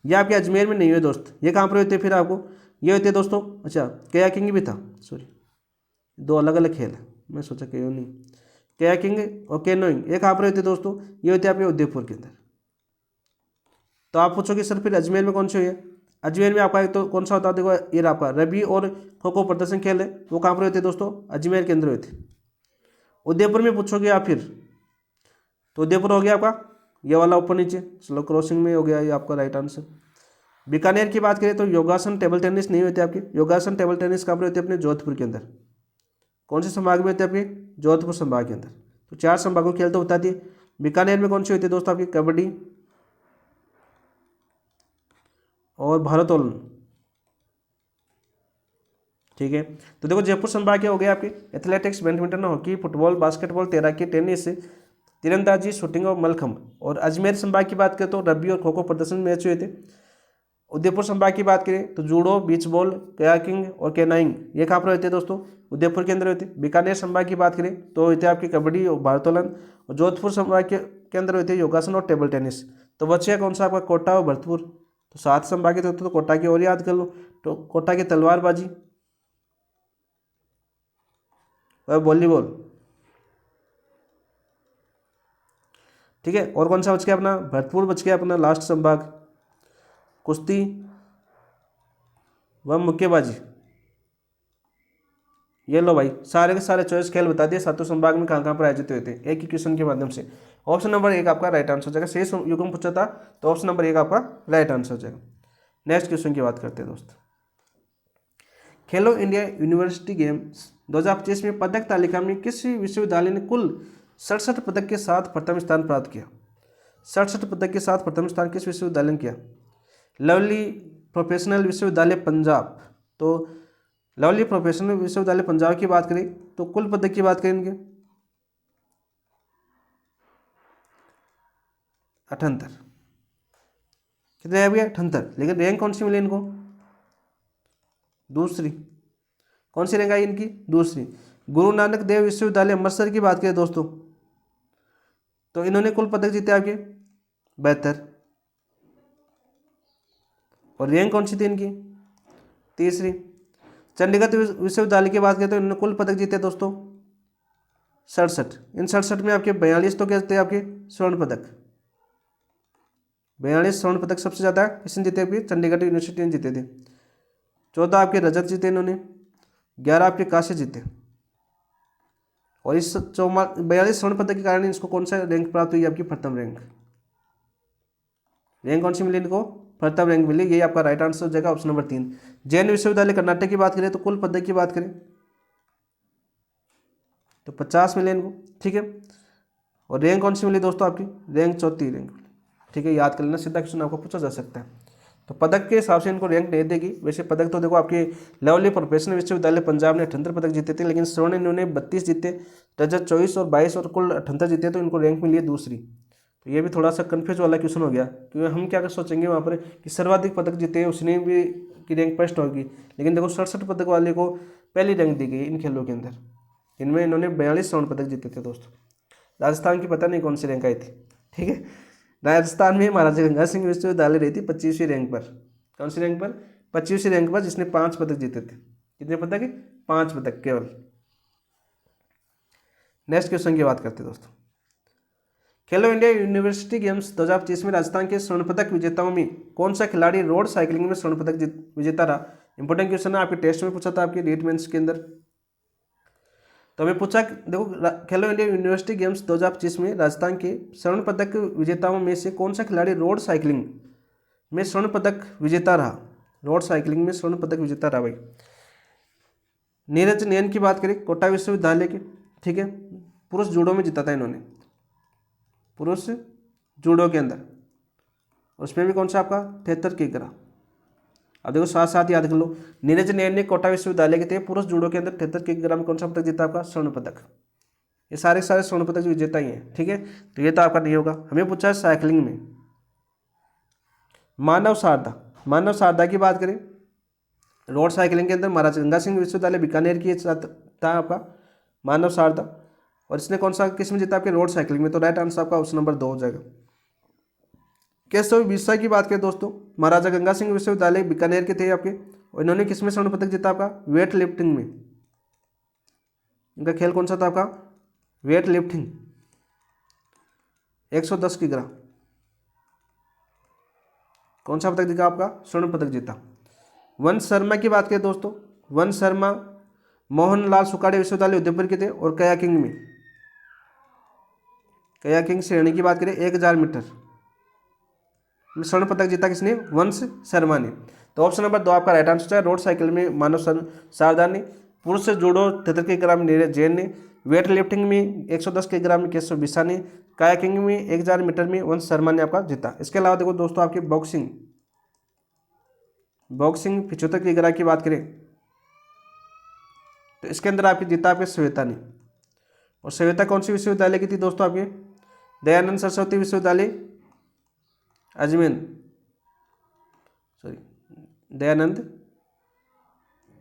ये आपके अजमेर में नहीं हुए दोस्त, ये कहाँ पर होते हैं फिर आपको, ये होते हैं दोस्तों, अच्छा कयाकिंग भी था, सॉरी 2 अलग अलग खेल है, मैं सोचा कयो नहीं। कयाकिंग और केनोइंग ये कहाँ पर होते हैं दोस्तों, ये होते हैं आपके उदयपुर के अंदर। तो आप पूछोगे सर फिर अजमेर में कौन से हुए, अजमेर में आपका एक तो कौन सा होता है, देखो ये आपका रबी और खो खो प्रदर्शन खेल है, वो कहाँ पर होते हैं दोस्तों, अजमेर के अंदर होते। उदयपुर में पूछोगे आप फिर तो उदयपुर हो गया आपका ये वाला ऊपर नीचे, स्लो क्रॉसिंग में हो गया ये आपका राइट आंसर। बीकानेर की बात करें तो योगासन टेबल टेनिस नहीं होते आपके, योगासन टेबल टेनिस कहाँ पर होते हैं अपने जोधपुर के अंदर। कौन से संभाग में होते हैं आपके जोधपुर संभाग के अंदर। तो 4 संभागों खेल तो बता दिए। बीकानेर में कौन सी होती है दोस्तों आपकी कबड्डी और भारोत्तोलन, ठीक है। तो देखो जयपुर संभाग के हो गए आपके athletics, badminton, hockey, football, basketball, तैराकी, टेनिस, तीरंदाजी, शूटिंग और मलखम्ब। और अजमेर संभाग की बात करें तो रग्बी और खो खो प्रदर्शन मैच हुए थे। उदयपुर संभाग की बात करें तो जूडो, बीच बॉल, कयाकिंग और केनाइंग, ये कहाँ पर होते हैं दोस्तों उदयपुर के अंदर होते हैं। बीकानेर संभाग की बात करें तो होते हैं आपकी कबड्डी और भारोत्तोलन। और जोधपुर संभाग के के अंदर होती है योगासन और टेबल टेनिस। तो बच्चे कौन सा आपका कोटा और भरतपुर। तो 7 संभागित होते तो कोटा की और याद कर लो। तो कोटा की तलवारबाजी और वॉलीबॉल, ठीक है। और कौन सा बच गया अपना, भरतपुर बच गया अपना लास्ट संभाग, कुश्ती व मुक्केबाजी। ये लो भाई, सारे के सारे चॉइस खेल बता दिए सातों संभाग में कहाँ कहाँ पर आयोजित हुए थे एक ही क्वेश्चन के माध्यम से। ऑप्शन नंबर 1 आपका राइट आंसर हो जाएगा। शेष युग्म पूछा था तो ऑप्शन नंबर 1 आपका राइट आंसर हो जाएगा। नेक्स्ट क्वेश्चन की बात करते हैं दोस्त। खेलो इंडिया यूनिवर्सिटी गेम्स 2025 में पदक तालिका में किस विश्वविद्यालय ने कुल 67 पदक के साथ प्रथम स्थान प्राप्त किया। 67 पदक के साथ प्रथम स्थान किस विश्वविद्यालय ने किया। लवली प्रोफेशनल विश्वविद्यालय पंजाब। तो लवली प्रोफेशनल विश्वविद्यालय पंजाब की बात करें तो कुल पदक की बात करें इनके 78, कितने आ गया 78। लेकिन रैंक कौन सी मिली इनको, दूसरी। कौन सी रैंक आई इनकी, दूसरी। गुरु नानक देव विश्वविद्यालय अमृतसर की बात करें दोस्तों तो इन्होंने कुल पदक जीते आपके 72 और रैंक कौन सी थी इनकी, तीसरी। चंडीगढ़ विश्वविद्यालय की बात करें तो इन्होंने कुल पदक जीते दोस्तों 67। इन 67 में आपके 42 तो क्या थे आपके स्वर्ण पदक, 42 स्वर्ण पदक सबसे ज़्यादा किसने जीते आपके, चंडीगढ़ यूनिवर्सिटी ने जीते थे। 14 आपके रजत जीते इन्होंने, 11 आपके कांस्य जीते। और इस 42 स्वर्ण पदक के कारण इसको कौन सा रैंक प्राप्त हुई आपकी, प्रथम रैंक। रैंक कौन सी मिली इनको, प्रथम रैंक मिली। यही आपका राइट आंसर हो जाएगा ऑप्शन नंबर 3। जैन विश्वविद्यालय कर्नाटक की बात करें तो कुल पदक की बात करें तो 50 मिले इनको, ठीक है। और रैंक कौन सी मिली दोस्तों आपकी, रैंक 34 रैंक, ठीक है। याद कर लेना, सीधा क्वेश्चन आपको पूछा जा सकता है। तो पदक के हिसाब से इनको रैंक नहीं देगी। वैसे पदक तो देखो आपके लवली प्रोफेशनल विश्वविद्यालय पंजाब ने 78 पदक जीते थे, लेकिन स्वर्ण इन्होंने 32 जीते, रजत 24 और 22 और कुल 78 जीते, तो इनको रैंक मिली है दूसरी। तो ये भी थोड़ा सा कन्फ्यूज वाला क्वेश्चन हो गया, क्योंकि हम क्या सोचेंगे वहाँ पर कि सर्वाधिक पदक जीते हैं उसने भी की रैंक फर्स्ट होगी, लेकिन देखो 67 पदक वाले को पहली रैंक दी गई इन खेलों के अंदर। इनमें इन्होंने 42 स्वर्ण पदक जीते थे दोस्तों। राजस्थान की पता नहीं कौन सी रैंक आई थी, ठीक है। राजस्थान में महाराजा गंगा सिंह विश्वविद्यालय रही थी 25वीं रैंक पर। कौन सी रैंक पर, 25वीं रैंक पर, जिसने 5 पदक जीते थे। कितने पदक है, 5 पदक केवल। नेक्स्ट क्वेश्चन की बात करते हैं दोस्तों। खेलो इंडिया यूनिवर्सिटी गेम्स 2025 में राजस्थान के स्वर्ण पदक विजेताओं में कौन सा खिलाड़ी रोड साइकिलिंग में स्वर्ण पदक विजेता रहा। इंपॉर्टेंट क्वेश्चन है, आपके टेस्ट में पूछा था आपके नीट मेंस के अंदर। तो हमें पूछा, देखो खेलो इंडिया यूनिवर्सिटी गेम्स 2025 में राजस्थान के स्वर्ण पदक विजेताओं में से कौन सा खिलाड़ी रोड साइकिलिंग में स्वर्ण पदक विजेता रहा। रोड साइकिलिंग में स्वर्ण पदक विजेता रहा भाई। नीरज नयन की बात करें, कोटा विश्वविद्यालय के, ठीक है। पुरुष जूडो में जीता था इन्होंने, पुरुष जूडो के अंदर। उसमें भी कौन सा आपका 73 किग्रा। अब देखो साथ साथ याद कर लो, नीरज नयन ने कोटा विश्वविद्यालय के थे, पुरुष जूडो के अंदर 73 किग्रा में कौन सा पदक जीता आपका, स्वर्ण पदक। ये सारे सारे स्वर्ण पदक विजेता ही हैं, ठीक है। तो ये तो आपका नहीं होगा। हमें पूछा है साइकिलिंग में मानव शारदा। मानव शारदा की बात करें, रोड साइकिलिंग के अंदर महाराजा गंगा सिंह विश्वविद्यालय बीकानेर की था आपका मानव शारदा। और इसने कौन सा किस्म जीता आपके, रोड साइकिलिंग में। तो राइट आंसर आपका ऑप्शन नंबर 2 हो जाएगा। केशव बिरसा की बात करें दोस्तों, महाराजा गंगा सिंह विश्वविद्यालय बीकानेर के थे आपके, और इन्होंने किसमें स्वर्ण पदक जीता आपका, वेट लिफ्टिंग में। इनका खेल कौन सा था आपका, वेट लिफ्टिंग, 110 किग्रा। कौन सा पदक जीता आपका, स्वर्ण पदक जीता। वंश शर्मा की बात करें दोस्तों, वंश शर्मा मोहनलाल सुखाड़े विश्वविद्यालय उदयपुर के थे, और कयाकिंग में, कयाकिंग श्रेणी की बात करें 1000 मीटर में स्वर्ण पदक जीता किसने, वंश शर्मा ने। तो ऑप्शन नंबर 2 आपका राइट आंसर है। रोड साइकिल में मानव शारदा ने, पुरुष जूडो 73 किग्रा में नीरज जैन ने, वेट लिफ्टिंग में 110 किग्रा में केशव बिरसा ने, कायाकिंग में 1000 मीटर में वंश शर्मा ने आपका जीता। इसके अलावा देखो दोस्तों आपकी बॉक्सिंग 75 किग्रा की बात करें तो इसके अंदर आपकी जीता आपके श्वेता ने। और श्वेता कौन सी विश्वविद्यालय की थी दोस्तों, आपके दयानंद सरस्वती विश्वविद्यालय अजमेर, दयानंद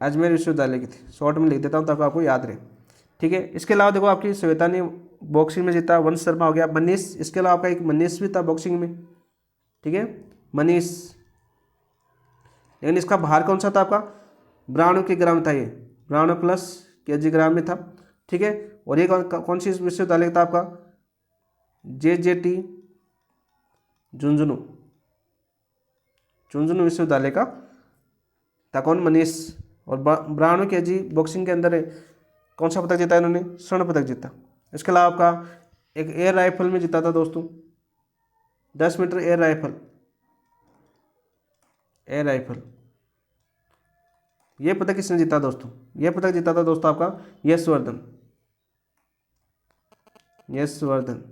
अजमेर विश्वविद्यालय की थी। शॉर्ट में लिख देता हूँ ताकि आपको याद रहे, ठीक है। इसके अलावा देखो आपकी श्वेता ने बॉक्सिंग में जीता, वंश शर्मा हो गया, मनीष, इसके अलावा आपका एक मनीष भी था बॉक्सिंग में, ठीक है, मनीष। लेकिन इसका भार कौन सा था आपका, 92 के ग्राम था, ये 92 प्लस केजी ग्राम में था, ठीक है। और ये कौन सी विश्वविद्यालय था आपका, JJT झुंझुनू, झुंझुनू विश्वविद्यालय का था कौन, मनीष। और 92 केजी बॉक्सिंग के अंदर कौन सा पदक जीता इन्होंने, स्वर्ण पदक जीता। इसके अलावा आपका एक एयर राइफल में जीता था दोस्तों, 10 metre air rifle, air rifle, ये पदक किसने जीता दोस्तों, ये पदक जीता था दोस्तों आपका यशवर्धन, यशवर्धन,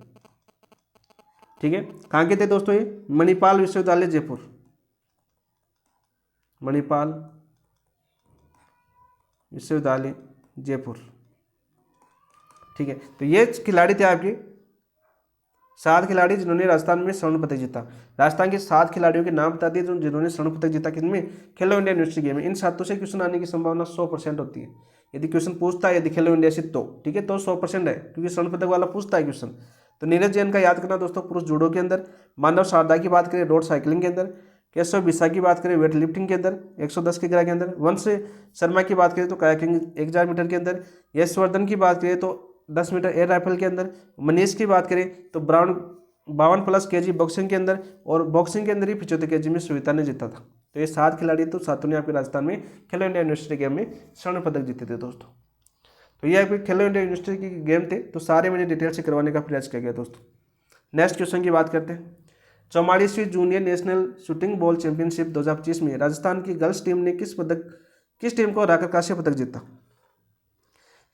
ठीक है। कहाँ के थे दोस्तों ये, मणिपाल विश्वविद्यालय जयपुर, मणिपाल विश्वविद्यालय जयपुर, ठीक है। तो ये खिलाड़ी थे आपके 7 खिलाड़ी जिन्होंने राजस्थान में स्वर्ण पदक जीता। राजस्थान के 7 खिलाड़ियों के नाम बता दिए जिन्होंने स्वर्ण पदक जीता किसमें, खेलो इंडिया यूनिवर्सिटी गेम में। इन 7 से क्वेश्चन आने की संभावना 100% होती है। यदि क्वेश्चन पूछता है यदि खेलो इंडिया से तो ठीक है, तो 100% है, क्योंकि स्वर्ण पदक वाला पूछता है क्वेश्चन। तो नीरज जैन का याद करना दोस्तों पुरुष जूडो के अंदर, मानव शारदा की बात करें रोड साइकिलिंग के अंदर, केशव बिस्सा की बात करें वेट लिफ्टिंग के अंदर 110 के के अंदर, वंश शर्मा की बात करें तो कायाकिंग 1000 मीटर के अंदर, यशवर्धन की बात करें तो 10 मीटर एयर राइफल के अंदर, मनीष की बात करें तो 52 प्लस केजी बॉक्सिंग के अंदर, और बॉक्सिंग के अंदर ही 75 केजी में श्वेता ने जीता था। तो ये 7 खिलाड़ी तो 7 ने आपके राजस्थान में खेलो इंडिया यूनिवर्सिटी गेम में स्वर्ण पदक जीते थे दोस्तों। तो ये आपके खेलो इंडिया यूनिवर्सिटी की गेम थे, तो सारे मैंने डिटेल से करवाने का प्रयास किया गया दोस्तों। नेक्स्ट क्वेश्चन की बात करते हैं। 44वीं junior national shooting ball championship 2025 में राजस्थान की गर्ल्स टीम ने किस टीम को हराकर कांस्य पदक जीता।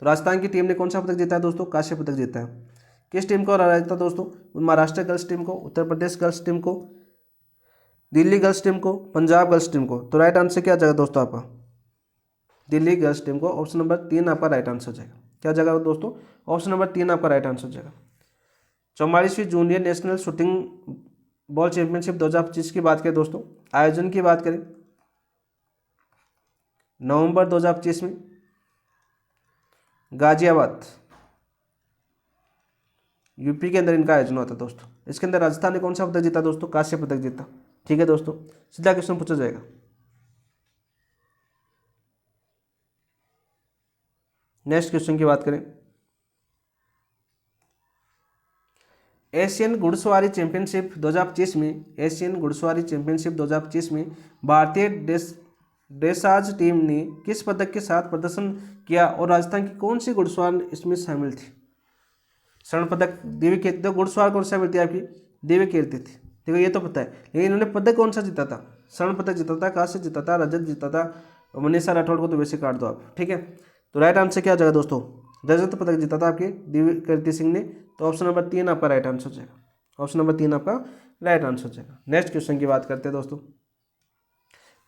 तो राजस्थान की टीम ने कौन सा पदक जीता है दोस्तों, कांस्य पदक जीता है। किस टीम को हराया था दोस्तों, महाराष्ट्र गर्ल्स टीम को, उत्तर प्रदेश गर्ल्स टीम को, दिल्ली गर्ल्स टीम को, पंजाब गर्ल्स टीम को। तो राइट आंसर क्या जाएगा दोस्तों आपका, दिल्ली गर्ल्स टीम को। ऑप्शन नंबर 3 आपका राइट आंसर हो जाएगा। क्या जाएगा दोस्तों, ऑप्शन नंबर 3 आपका राइट आंसर हो जाएगा। 44वीं junior national shooting ball championship 2025 की बात करें दोस्तों, आयोजन की बात करें नवंबर 2025 में गाजियाबाद यूपी के अंदर इनका आयोजन हुआ था दोस्तों। इसके अंदर राजस्थान ने कौन सा पदक जीता दोस्तों, कांस्य पदक जीता, ठीक है दोस्तों। सीधा क्वेश्चन पूछा जाएगा। नेक्स्ट क्वेश्चन की बात करें, एशियन घुड़सवारी चैंपियनशिप 2025 में, एशियन घुड़सवारी चैंपियनशिप 2025 में भारतीय ड्रेसाज टीम ने किस पदक के साथ प्रदर्शन किया और राजस्थान की कौन सी घुड़सवार इसमें शामिल थी। स्वर्ण पदक दिव्य कीर्ति, तो घुड़सवार कौन सा मिलती है आपकी, दिव्य कीर्ति थी, ठीक है, ये तो पता है। लेकिन इन्होंने पदक कौन सा जीता था, स्वर्ण पदक जीता था, कांस्य जीता था, रजत जीता था। मनीषा राठौड़ को तो वैसे काट दो आप, ठीक है। तो राइट आंसर क्या हो जाएगा दोस्तों, रजत पदक जीता था आपके दिव्य कीर्ति सिंह ने। तो ऑप्शन नंबर 3 आपका राइट आंसर हो जाएगा, ऑप्शन नंबर 3 आपका राइट आंसर हो जाएगा। नेक्स्ट क्वेश्चन की बात करते हैं दोस्तों।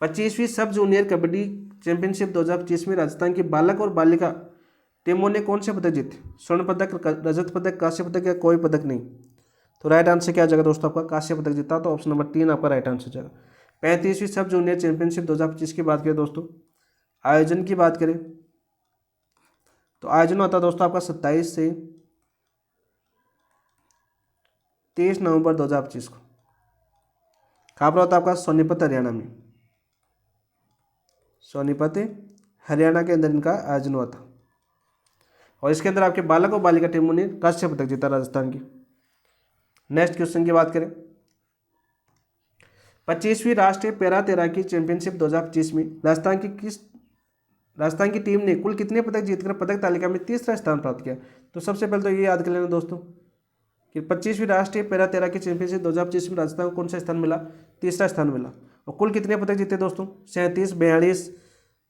25वीं सब जूनियर कबड्डी चैंपियनशिप 2025 में राजस्थान की बालक और बालिका टीमों ने कौन से पदक जीते, स्वर्ण पदक, रजत पदक, कांस्य पदक या कोई पदक नहीं। तो राइट आंसर क्या आ जाएगा दोस्तों आपका, कांस्य पदक जीता। तो ऑप्शन नंबर 3 आपका राइट आंसर हो जाएगा। 35वीं सब जूनियर चैंपियनशिप 2025 की बात करें दोस्तों, आयोजन की बात करें तो आयोजन होता है दोस्तों आपका 27 से 23 नवंबर 2025 को। कहाँ पर होता है आपका, सोनीपत हरियाणा में, सोनीपत हरियाणा के अंदर इनका आयोजन हुआ था। और इसके अंदर आपके बालक और बालिका टीमों ने कांस्य पदक जीता राजस्थान की। नेक्स्ट क्वेश्चन की बात करें, 25वीं राष्ट्रीय पैरा तैराकी चैंपियनशिप 2025 में राजस्थान की टीम ने कुल कितने पदक जीतकर पदक तालिका में तीसरा स्थान प्राप्त किया। तो सबसे पहले तो ये याद कर लेना दोस्तों कि 25वीं राष्ट्रीय पैरा तैराकी चैंपियनशिप 2025 में राजस्थान को कौन सा स्थान मिला, तीसरा स्थान मिला। और कुल कितने पदक जीते दोस्तों, 37, 42,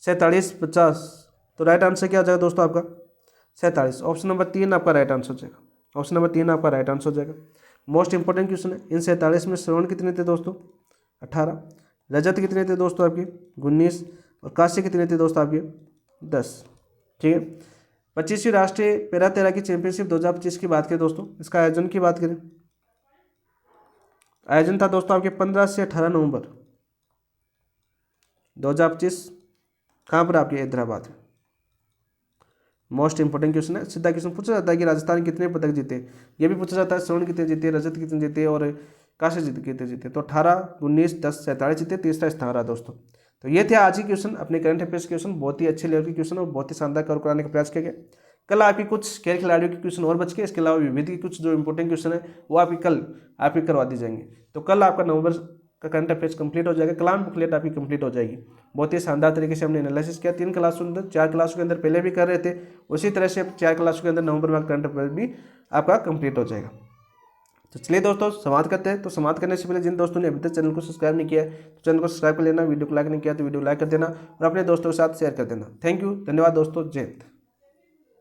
47, 50। तो राइट आंसर क्या हो जाएगा दोस्तों आपका, 47। ऑप्शन नंबर 3 आपका राइट आंसर हो जाएगा, ऑप्शन नंबर 3 आपका राइट आंसर हो जाएगा। मोस्ट इंपॉर्टेंट क्वेश्चन है, इन 47 में स्वर्ण कितने थे दोस्तों, 18, रजत कितने थे दोस्तों आपके 19, और कांस्य कितने थे दोस्तों आपके 10, ठीक है। 25वीं राष्ट्रीय पैरा तैराकी चैंपियनशिप 2025 की बात करें दोस्तों, इसका आयोजन की बात करें, आयोजन था दोस्तों आपके 15 से 18 नवंबर 2025। कहाँ पर आपके, हैदराबाद में, मोस्ट इंपॉर्टेंट क्वेश्चन है। सीधा क्वेश्चन पूछा जाता है कि राजस्थान कितने पदक जीते, ये भी पूछा जाता है स्वर्ण कितने जीते, रजत कितने जीते और कांस्य कितने जीते। तो 18, 19, 10, 47 जीते, तीसरा स्थान रहा दोस्तों। तो ये थे आज ही क्वेश्चन अपने करंट अफेयर्स क्वेश्चन, बहुत ही अच्छे लेवल के क्वेश्चन और बहुत ही शानदार कवर कराने का प्रयास किया गया। कल आपकी कुछ खेल खिलाड़ियों के क्वेश्चन और बच के, इसके अलावा विविध के कुछ जो इंपॉर्टेंट क्वेश्चन है वो आपकी कल आपकी करवा दी जाएंगे। तो कल आपका नवंबर का करंट अफेयर्स कंप्लीट हो जाएगा, कलाम बुकलेट आपकी कंप्लीट हो जाएगी। बहुत ही शानदार तरीके से हमने एनालिसिस किया। 3 क्लासों के अंदर, 4 क्लासों के अंदर पहले भी कर रहे थे, उसी तरह से 4 क्लासों के अंदर नवंबर में करंट अफेयर भी आपका कंप्लीट हो जाएगा। तो चलिए दोस्तों समाप्त करते हैं। तो समाप्त करने से पहले जिन दोस्तों ने अभी तक चैनल को सब्सक्राइब नहीं किया है तो चैनल को सब्सक्राइब कर लेना, वीडियो को लाइक नहीं किया तो वीडियो लाइक कर देना और अपने दोस्तों के साथ शेयर कर देना। थैंक यू, धन्यवाद दोस्तों, जय हिंद।